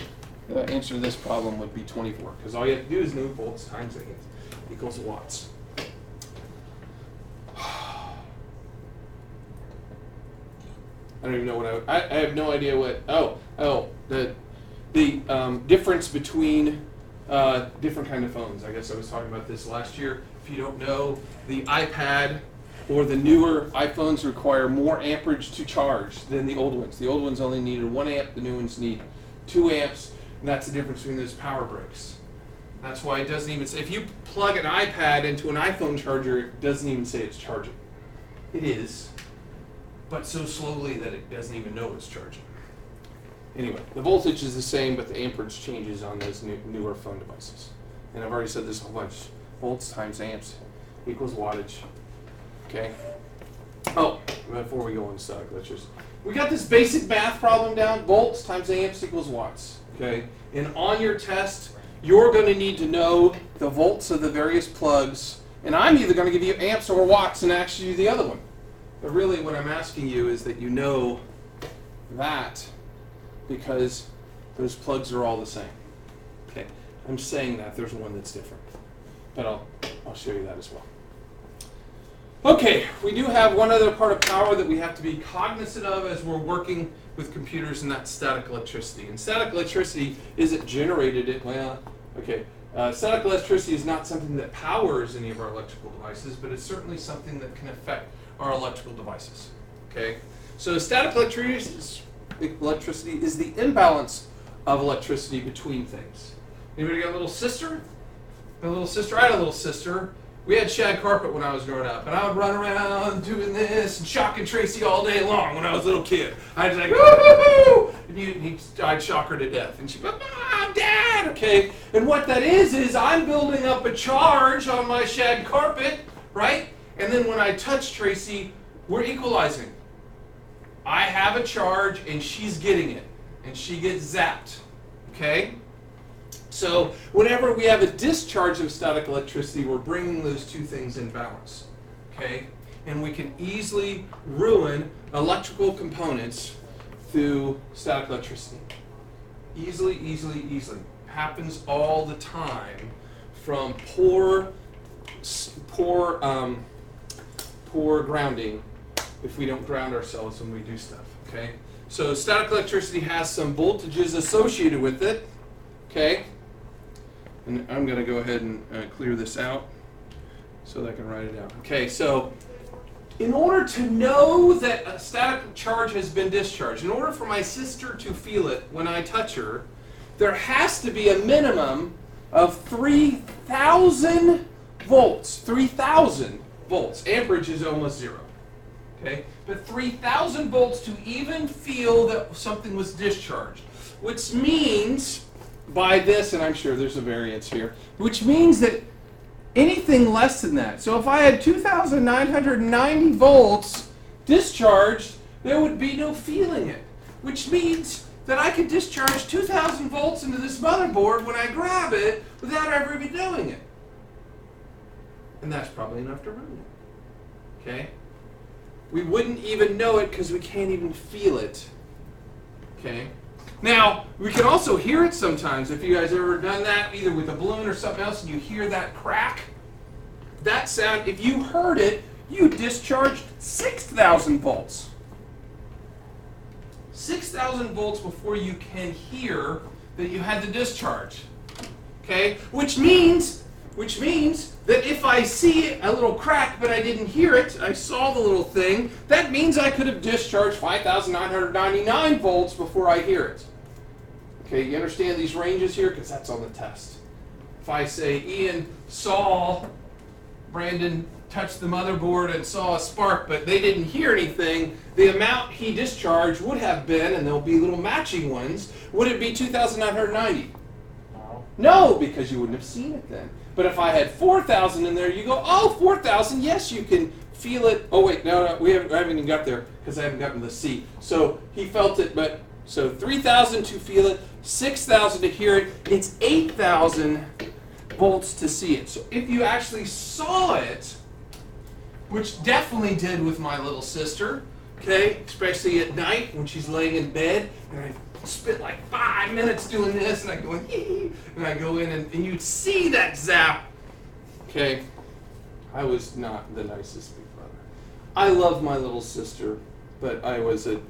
The answer to this problem would be 24, because all you have to do is know volts times amps equals watts. I don't even know what I have no idea what. The difference between different kind of phones. I guess I was talking about this last year. If you don't know, the iPad or the newer iPhones require more amperage to charge than the old ones. The old ones only needed 1 amp. The new ones need 2 amps. And that's the difference between those power bricks. That's why it doesn't even say, if you plug an iPad into an iPhone charger, it doesn't even say it's charging. It is, but so slowly that it doesn't even know it's charging. Anyway, the voltage is the same, but the amperage changes on those newer phone devices. And I've already said this a whole bunch. Volts times amps equals wattage. Okay? Oh, before we go on static electricity. We got this basic math problem down. Volts times amps equals watts. Okay? And on your test, you're going to need to know the volts of the various plugs. And I'm either going to give you amps or watts and ask you the other one. But really what I'm asking you is that you know that because those plugs are all the same. Okay? I'm saying that there's one that's different. But I'll show you that as well. Okay, we do have one other part of power that we have to be cognizant of as we're working with computers, and that's static electricity. And static electricity isn't generated, static electricity is not something that powers any of our electrical devices, but it's certainly something that can affect our electrical devices. Okay? So static electricity is the imbalance of electricity between things. Anybody got a little sister? A little sister? I had a little sister. We had shag carpet when I was growing up, and I would run around doing this and shocking Tracy all day long when I was a little kid. I was like, woo-hoo-hoo! And I'd shock her to death. And she'd go, Mom, Dad, okay? And what that is I'm building up a charge on my shag carpet, right? And then when I touch Tracy, we're equalizing. I have a charge, and she's getting it. And she gets zapped, okay? So whenever we have a discharge of static electricity, we're bringing those two things in balance, okay? And we can easily ruin electrical components through static electricity. Easily, easily, easily. Happens all the time from poor grounding if we don't ground ourselves when we do stuff, okay? So static electricity has some voltages associated with it, okay? And I'm going to go ahead and clear this out so that I can write it out. Okay, so in order to know that a static charge has been discharged, in order for my sister to feel it when I touch her, there has to be a minimum of 3,000 volts. 3,000 volts. Amperage is almost zero. Okay, but 3,000 volts to even feel that something was discharged, which means by this, and I'm sure there's a variance here, which means that anything less than that. So if I had 2,990 volts discharged, there would be no feeling it, which means that I could discharge 2,000 volts into this motherboard when I grab it without ever even doing it. And that's probably enough to ruin it. Okay? We wouldn't even know it because we can't even feel it. Okay? Now, we can also hear it sometimes. If you guys ever done that, either with a balloon or something else, and you hear that crack, that sound, if you heard it, you discharged 6,000 volts. 6,000 volts before you can hear that you had the discharge. Okay? Which means which means that if I see a little crack but I didn't hear it, I saw the little thing, that means I could have discharged 5,999 volts before I hear it. Okay, you understand these ranges here? Because that's on the test. If I say Ian saw Brandon touch the motherboard and saw a spark, but they didn't hear anything, the amount he discharged would have been, and there'll be little matching ones, would it be 2,990? No, because you wouldn't have seen it then. But if I had 4,000 in there, you go, oh, 4,000, yes, you can feel it. Oh, wait, no, I haven't even got there because I haven't gotten to the C. So he felt it, but so 3,000 to feel it, 6,000 to hear it. It's 8,000 volts to see it. So if you actually saw it, which definitely did with my little sister, okay, especially at night when she's laying in bed, and I spent like 5 minutes doing this, and I go in, yee, and I go in, and you'd see that zap. Okay, I was not the nicest big brother. I love my little sister, but I was a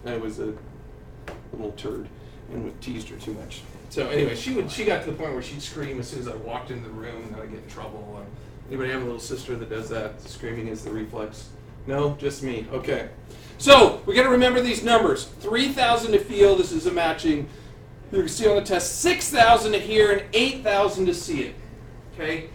little turd and teased her too much. So anyway, she got to the point where she'd scream as soon as I walked into the room, and I'd get in trouble. Anybody have a little sister that does that? Screaming is the reflex. No, just me. Okay. So we got to remember these numbers: 3,000 to feel. This is a matching. You can see on the test 6,000 to hear and 8,000 to see it. Okay.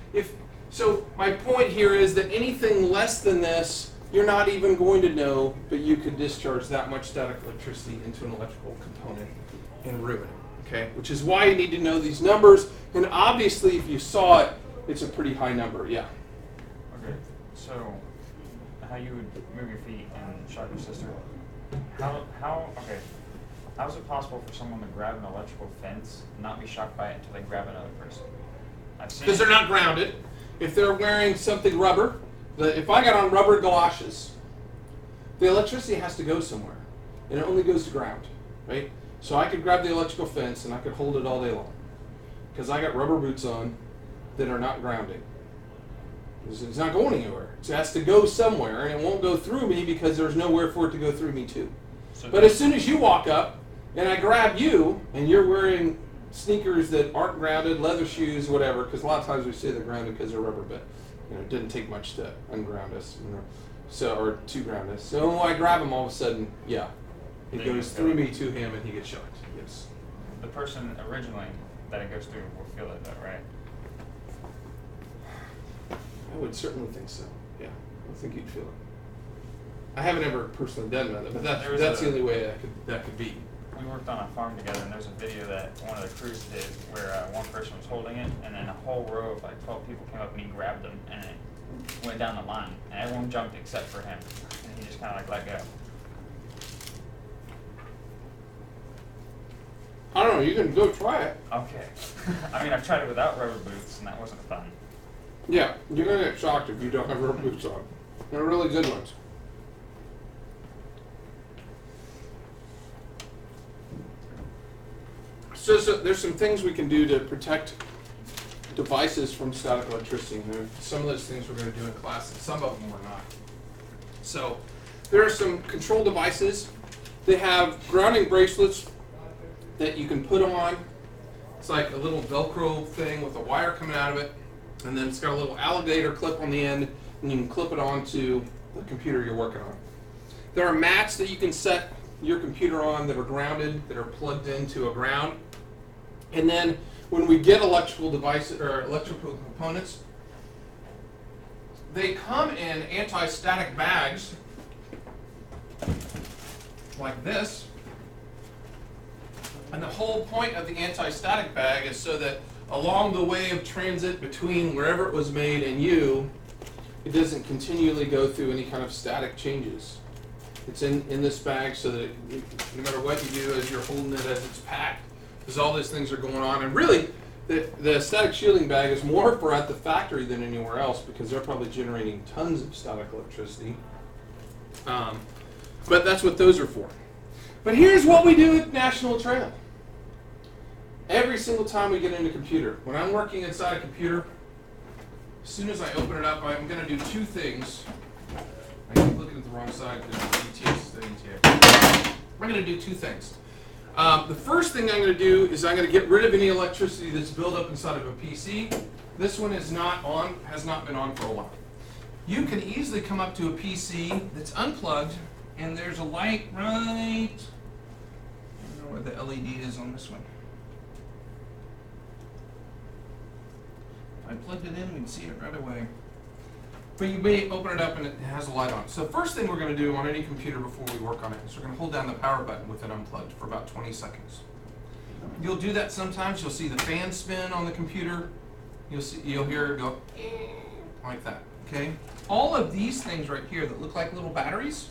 So my point here is that anything less than this, you're not even going to know, but you could discharge that much static electricity into an electrical component and ruin it. Okay. Which is why you need to know these numbers. And obviously, if you saw it, it's a pretty high number. Yeah. Okay. So how you would move your feet and shock your sister? How is it possible for someone to grab an electrical fence and not be shocked by it until they grab another person? Because they're not grounded. If they're wearing something rubber, if I got on rubber galoshes, the electricity has to go somewhere, and it only goes to ground, right? So I could grab the electrical fence and I could hold it all day long, because I got rubber boots on that are not grounding. It's not going anywhere. It has to go somewhere, and it won't go through me because there's nowhere for it to go through me too. But as soon as you walk up and I grab you, and you're wearing sneakers that aren't grounded, leather shoes, whatever, because a lot of times we say they're grounded because they're rubber, but it didn't take much to unground us, or to ground us. So when I grab him, all of a sudden, yeah, it goes through me to him, and he gets shocked. Yes. The person originally that it goes through will feel it, though, right? I would certainly think so. Yeah, I think you'd feel it. I haven't ever personally done that, but that's the only way that could be. We worked on a farm together, and there's a video that one of the crews did where one person was holding it, and then a whole row of like 12 people came up and he grabbed them, and it went down the line, and everyone jumped except for him, and he just kind of like let go. I don't know. You can go try it. Okay. I mean, I've tried it without rubber boots, and that wasn't fun. Yeah, you're gonna get shocked if you don't have rubber boots on. They're really good ones. So there's some things we can do to protect devices from static electricity. And some of those things we're going to do in class, and some of them we're not. So there are some control devices. They have grounding bracelets that you can put on. It's like a little Velcro thing with a wire coming out of it, and then it's got a little alligator clip on the end, and you can clip it onto the computer you're working on. There are mats that you can set your computer on that are grounded, that are plugged into a ground. And then when we get electrical devices or electrical components, they come in anti-static bags like this. And the whole point of the anti-static bag is so that along the way of transit between wherever it was made and you, it doesn't continually go through any kind of static changes. It's in this bag so that no matter what you do as you're holding it as it's packed, because all these things are going on. And really, the static shielding bag is more for at the factory than anywhere else because they're probably generating tons of static electricity. But that's what those are for. But here's what we do at National Trail. Every single time we get into a computer, when I'm working inside a computer, as soon as I open it up, I'm going to do two things. I keep looking at the wrong side because the ATX is the ATX. I'm going to do two things. The first thing I'm going to do is I'm going to get rid of any electricity that's built up inside of a PC. This one is not on, has not been on for a while. You can easily come up to a PC that's unplugged, and there's a light right, I don't know where the LED is on this one. If I plugged it in, we'd see it right away. But you may open it up and it has a light on. So first thing we're going to do on any computer before we work on it is we're going to hold down the power button with it unplugged for about 20 seconds. You'll do that sometimes. You'll see the fan spin on the computer. You'll hear it go like that. Okay. All of these things right here that look like little batteries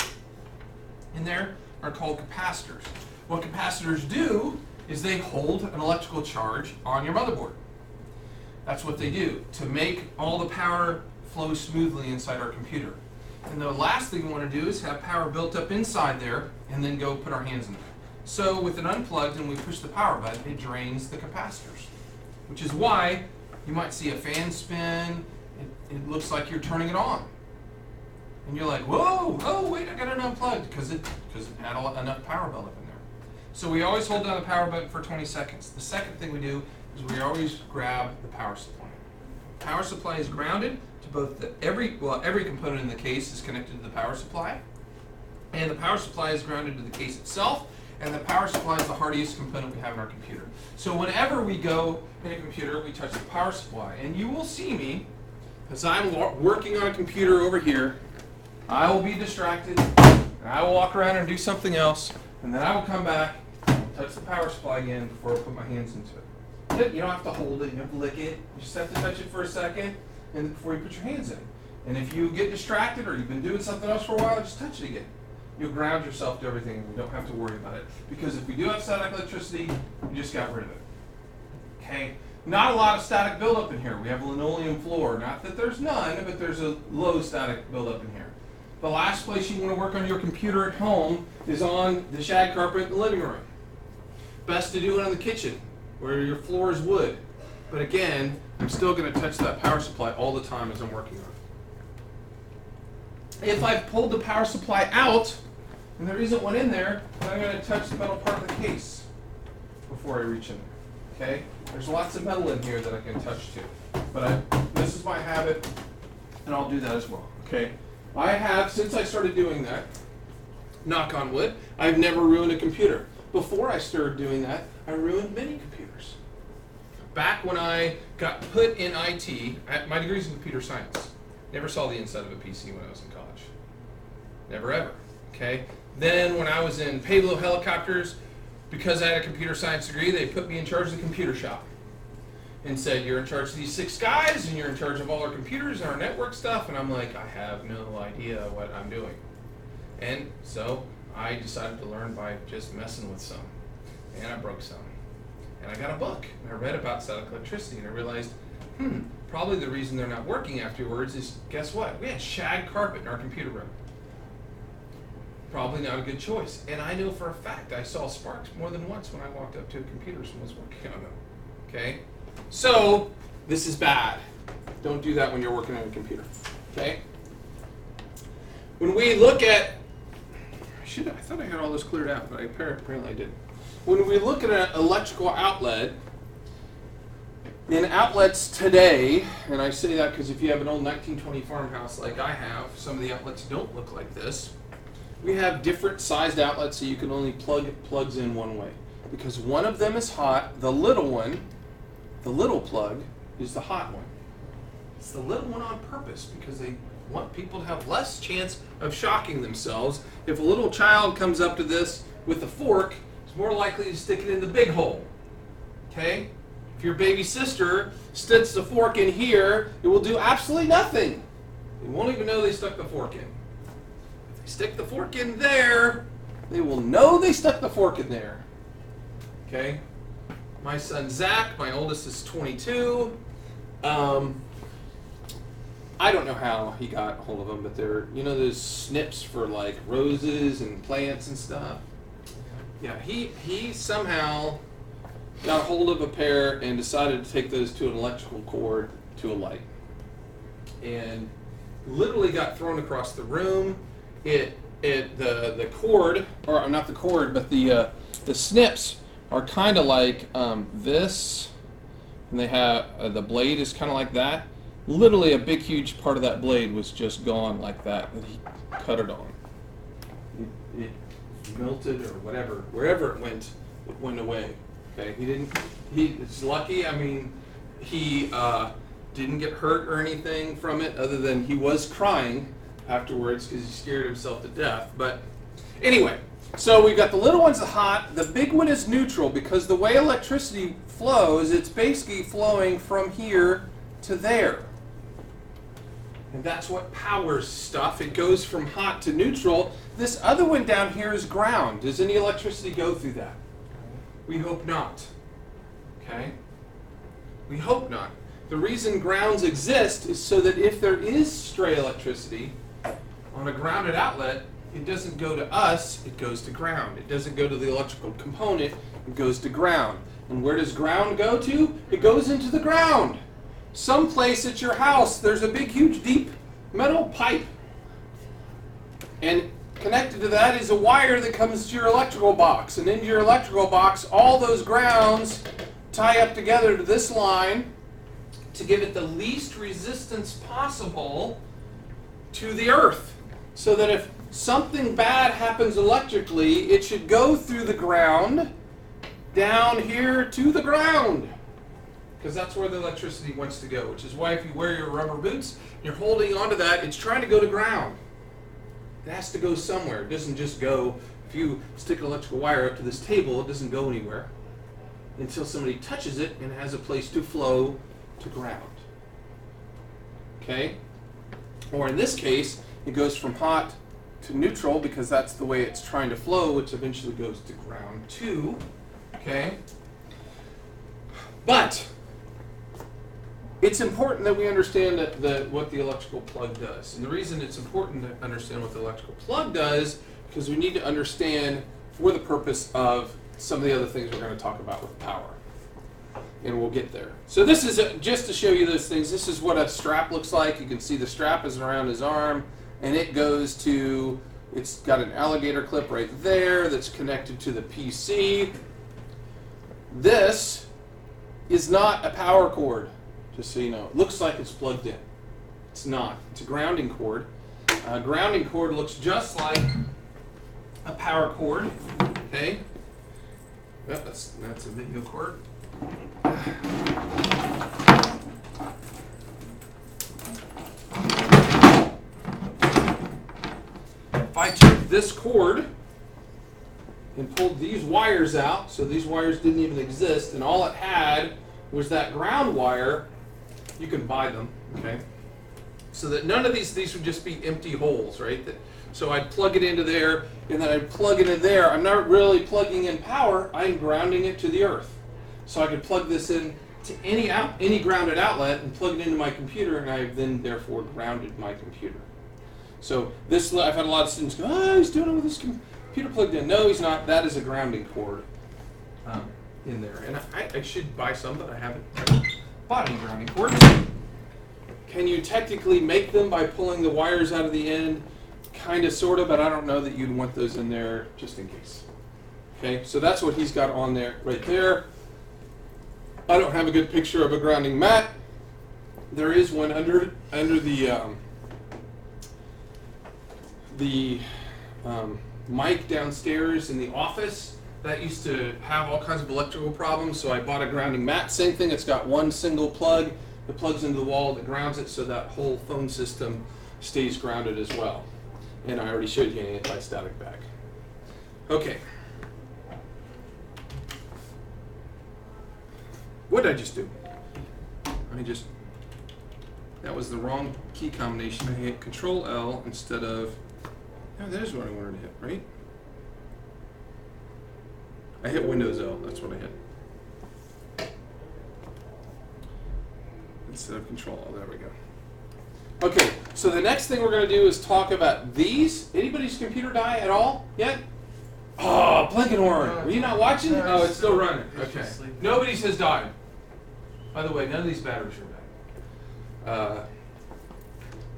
in there are called capacitors. What capacitors do is they hold an electrical charge on your motherboard. That's what they do to make all the power flow smoothly inside our computer. And the last thing we want to do is have power built up inside there and then go put our hands in there. So with it unplugged and we push the power button, it drains the capacitors, which is why you might see a fan spin. It looks like you're turning it on. And you're like, whoa, oh wait, I got it unplugged because it had enough power built up in there. So we always hold down the power button for 20 seconds. The second thing we do is we always grab the power supply. Power supply is grounded to both every component in the case is connected to the power supply, and the power supply is grounded to the case itself, and the power supply is the hardiest component we have in our computer. So whenever we go in a computer, we touch the power supply, and you will see me as I'm working on a computer over here. I will be distracted, and I will walk around and do something else, and then I will come back and touch the power supply again before I put my hands into it. You don't have to hold it, you have to lick it. You just have to touch it for a second and before you put your hands in. And if you get distracted or you've been doing something else for a while, just touch it again. You'll ground yourself to everything and you don't have to worry about it. Because if we do have static electricity, we just got rid of it. Okay? Not a lot of static buildup in here. We have a linoleum floor. Not that there's none, but there's a low static buildup in here. The last place you want to work on your computer at home is on the shag carpet in the living room. Best to do it in the kitchen, where your floor is wood. But again, I'm still going to touch that power supply all the time as I'm working on it. If I've pulled the power supply out and there isn't one in there, then I'm going to touch the metal part of the case before I reach in there. Okay? There's lots of metal in here that I can touch to. But this is my habit, and I'll do that as well. Okay? I have, since I started doing that, knock on wood, I've never ruined a computer. Before I started doing that, I ruined many computers. Back when I got put in IT, my degree's in computer science. Never saw the inside of a PC when I was in college. Never ever. Okay? Then when I was in Payload Helicopters, because I had a computer science degree, they put me in charge of the computer shop and said, you're in charge of these 6 guys and you're in charge of all our computers and our network stuff. And I'm like, I have no idea what I'm doing. And so I decided to learn by just messing with some. And I broke some. And I got a book, and I read about static electricity, and I realized, probably the reason they're not working afterwards is, guess what? We had shag carpet in our computer room. Probably not a good choice. And I know for a fact I saw sparks more than once when I walked up to a computer and was working on them. Okay? So, this is bad. Don't do that when you're working on a computer. Okay? When we look at, I thought I had all this cleared out, but apparently I didn't. When we look at an electrical outlet, in outlets today, and I say that because if you have an old 1920 farmhouse like I have, some of the outlets don't look like this. We have different sized outlets so you can only plug plugs in one way. Because one of them is hot, the little one, the little plug, is the hot one. It's the little one on purpose because they want people to have less chance of shocking themselves. If a little child comes up to this with a fork, it's more likely to stick it in the big hole. Okay? If your baby sister sticks the fork in here, it will do absolutely nothing. They won't even know they stuck the fork in. If they stick the fork in there, they will know they stuck the fork in there. Okay? My son Zach, my oldest, is 22. I don't know how he got a hold of them, but they're, you know, those snips for like roses and plants and stuff. Yeah, he somehow got a hold of a pair and decided to take those to an electrical cord to a light. And literally got thrown across the room. It the cord, or not the cord, but the snips are kind of like this, and they have the blade is kind of like that. Literally, a big, huge part of that blade was just gone like that he cut it on. It melted or whatever, wherever it went away. Okay, he's lucky. I mean, he didn't get hurt or anything from it, other than he was crying afterwards because he scared himself to death. But anyway, so we've got the little one's hot, the big one is neutral, because the way electricity flows, it's basically flowing from here to there. And that's what powers stuff. It goes from hot to neutral. This other one down here is ground. Does any electricity go through that? We hope not. Okay? We hope not. The reason grounds exist is so that if there is stray electricity on a grounded outlet, it doesn't go to us, it goes to ground. It doesn't go to the electrical component, it goes to ground. And where does ground go to? It goes into the ground. Someplace at your house, there's a big, huge, deep metal pipe. And connected to that is a wire that comes to your electrical box. And into your electrical box, all those grounds tie up together to this line to give it the least resistance possible to the earth. So that if something bad happens electrically, it should go through the ground, down here to the ground. Because that's where the electricity wants to go, which is why if you wear your rubber boots, you're holding onto that, it's trying to go to ground. It has to go somewhere. It doesn't just go, if you stick an electrical wire up to this table, it doesn't go anywhere until somebody touches it and has a place to flow to ground. Okay? Or in this case, it goes from hot to neutral because that's the way it's trying to flow, which eventually goes to ground too. Okay? But it's important that we understand what the electrical plug does. And the reason it's important to understand what the electrical plug does, because we need to understand for the purpose of some of the other things we're going to talk about with power. And we'll get there. So this is just to show you those things. This is what a strap looks like. You can see the strap is around his arm, and it goes to, it's got an alligator clip right there that's connected to the PC. This is not a power cord, just so you know. It looks like it's plugged in. It's not. It's a grounding cord. A grounding cord looks just like a power cord. Okay? Yep, that's a video cord. If I took this cord and pulled these wires out, so these wires didn't even exist, and all it had was that ground wire, you can buy them, okay? So that none of these would just be empty holes, right? So I'd plug it into there, and then I'd plug it in there. I'm not really plugging in power, I'm grounding it to the earth. So I could plug this in to any grounded outlet and plug it into my computer, and I've then therefore grounded my computer. So this, I've had a lot of students go, oh, he's doing it with his computer plugged in. No, he's not. That is a grounding cord in there. And I should buy some, but I haven't bought any grounding cords. Can you technically make them by pulling the wires out of the end? Kind of, sort of, but I don't know that you'd want those in there just in case. Okay, so that's what he's got on there, right there. I don't have a good picture of a grounding mat. There is one under the mic downstairs in the office. That used to have all kinds of electrical problems, so I bought a grounding mat. Same thing, it's got one single plug that plugs into the wall that grounds it, so that whole phone system stays grounded as well. And I already showed you an anti-static bag. Okay. What did I just do? That was the wrong key combination. I hit Control L instead of, oh, there's what I wanted to hit, right? I hit Windows L, that's what I hit. Instead of Control L, there we go. Okay, so the next thing we're going to do is talk about these. Anybody's computer die at all yet? Oh, Blankenhorn, were you not watching? Oh, it's still running. Okay. Nobody's has died. By the way, none of these batteries are bad.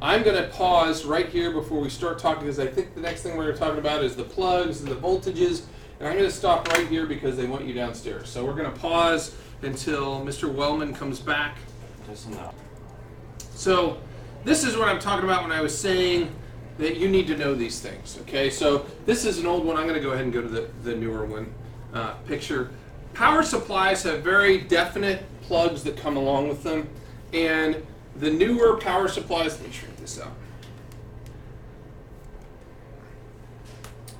I'm going to pause right here before we start talking because I think the next thing we're going to talk about is the plugs and the voltages. And I'm going to stop right here because they want you downstairs. So we're going to pause until Mr. Wellman comes back. Just enough. So this is what I'm talking about when I was saying that you need to know these things. Okay, so this is an old one. I'm going to go ahead and go to the newer one picture. Power supplies have very definite plugs that come along with them. And the newer power supplies, let me shrink this out.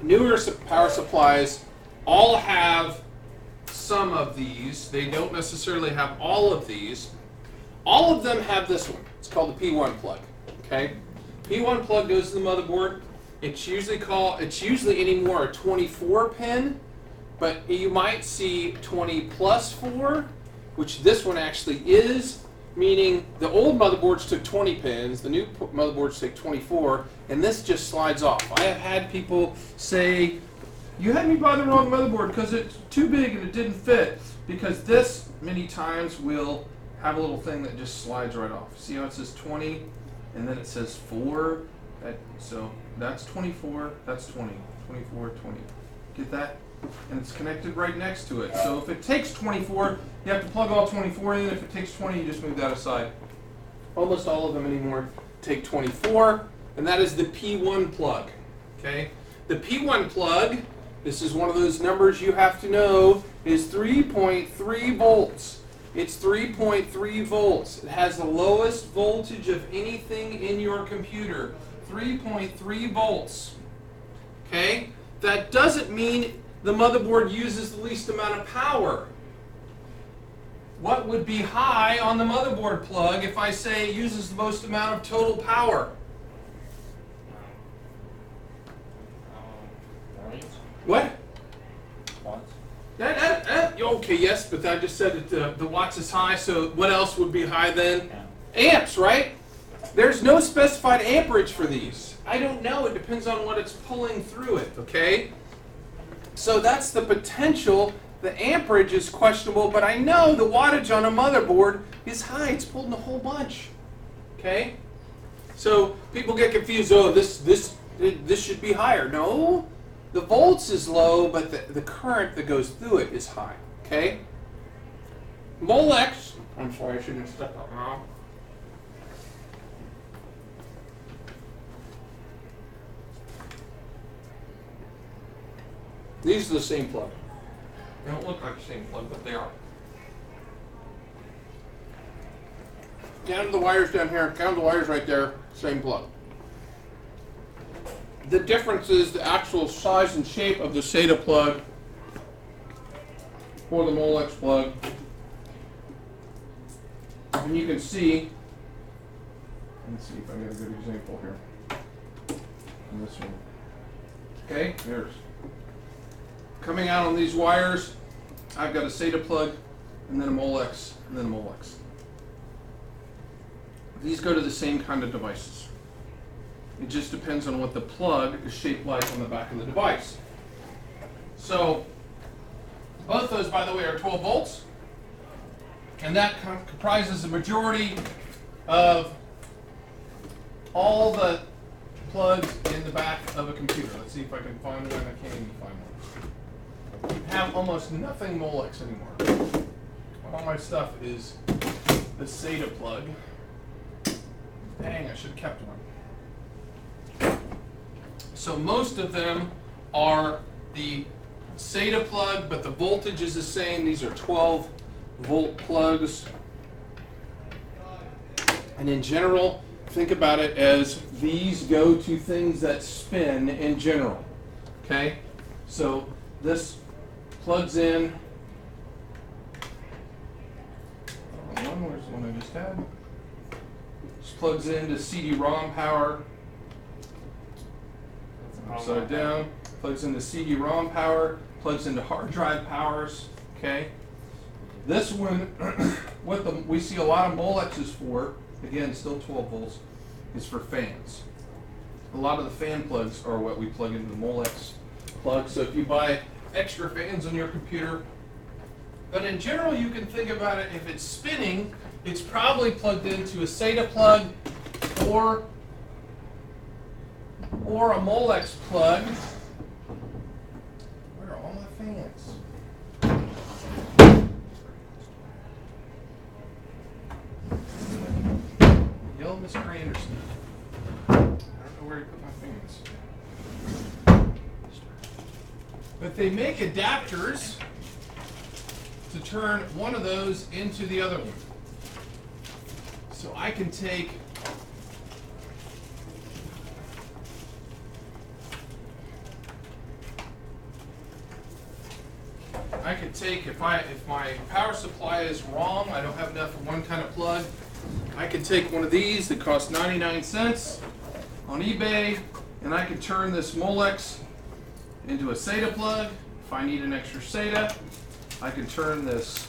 Newer power supplies all have some of these. They don't necessarily have all of these. All of them have this one. It's called the P1 plug. Okay, P1 plug goes to the motherboard. It's usually anymore a 24 pin, but you might see 20 plus 4, which this one actually is. Meaning the old motherboards took 20 pins, the new motherboards take 24, and this just slides off. I have had people say, you had me buy the wrong motherboard because it's too big and it didn't fit. Because this, many times, will have a little thing that just slides right off. See how it says 20, and then it says 4? So that's 24, that's 20, 24, 20. Get that? And it's connected right next to it. So if it takes 24, you have to plug all 24 in. If it takes 20, you just move that aside. Almost all of them anymore take 24, and that is the P1 plug. Okay? The P1 plug, this is one of those numbers you have to know, is 3.3 volts. It's 3.3 volts. It has the lowest voltage of anything in your computer. 3.3 volts. Okay? That doesn't mean the motherboard uses the least amount of power. What would be high on the motherboard plug if I say it uses the most amount of total power? What? Watts. Okay, yes, but I just said that the watts is high, so what else would be high then? Yeah. Amps, right? There's no specified amperage for these. I don't know. It depends on what it's pulling through it, okay? So that's the potential. The amperage is questionable, but I know the wattage on a motherboard is high. It's pulling a whole bunch, okay? So people get confused. Oh, this should be higher. No, the volts is low, but the current that goes through it is high, okay? Molex. I'm sorry, I shouldn't have stepped out now. These are the same plug. They don't look like the same plug, but they are. Down to the wires down here, count the wires right there, same plug. The difference is the actual size and shape of the SATA plug or the Molex plug. And you can see, let's see if I get a good example here. On this one. Okay, there's. Coming out on these wires, I've got a SATA plug, and then a Molex, and then a Molex. These go to the same kind of devices. It just depends on what the plug is shaped like on the back of the device. So, both those, by the way, are 12 volts, and that comprises the majority of all the plugs in the back of a computer. Let's see if I can find one. I can't even find one. You have almost nothing Molex anymore. All my stuff is the SATA plug. Dang, I should have kept one. So most of them are the SATA plug, but the voltage is the same. These are 12 volt plugs. And in general, think about it as these go to things that spin in general. Okay? So this plugs in. Where's the one I just had? This plugs into CD-ROM power. Upside down. Plugs into CD-ROM power. Plugs into hard drive powers. Okay. This one, we see a lot of Molexes for, again, still 12 volts, is for fans. A lot of the fan plugs are what we plug into the Molex plug. So if you buy extra fans on your computer, but in general you can think about it, if it's spinning, it's probably plugged into a SATA plug or or a Molex plug. Where are all my fans? Yell, Mr. Anderson. I don't know where to put my fans. But they make adapters to turn one of those into the other one. So I can take if my power supply is wrong, I don't have enough for one kind of plug, I can take one of these that cost 99 cents on eBay, and I can turn this Molex into a SATA plug. If I need an extra SATA, I can turn this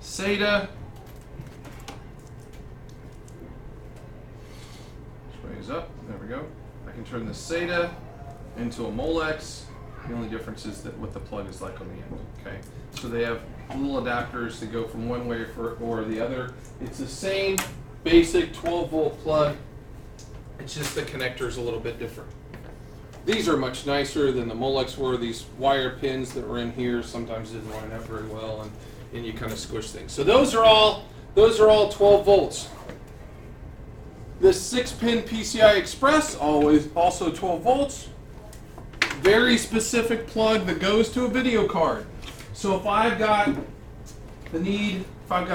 SATA. Which way is up? There we go. I can turn this SATA into a Molex. The only difference is that what the plug is like on the end. Okay, so they have little adapters that go from one way or the other. It's the same basic 12-volt plug. It's just the connector is a little bit different. These are much nicer than the Molex were. These wire pins that were in here sometimes didn't line up very well, and you kind of squish things. So those are all 12 volts. This 6-pin PCI Express also 12 volts. Very specific plug that goes to a video card. So if I've got a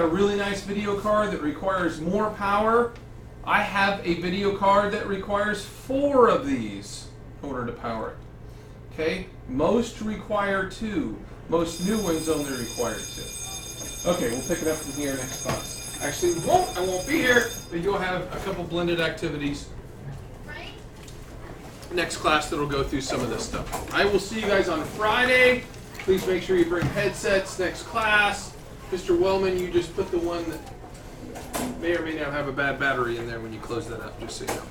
really nice video card that requires more power, I have a video card that requires 4 of these in order to power it. Okay? Most require 2. Most new ones only require 2. Okay, we'll pick it up from here next class. Actually, I won't be here, but you'll have a couple blended activities next class that'll go through some of this stuff. I will see you guys on Friday. Please make sure you bring headsets next class. Mr. Wellman, you just put the one that may or may not have a bad battery in there when you close that up, just so you know.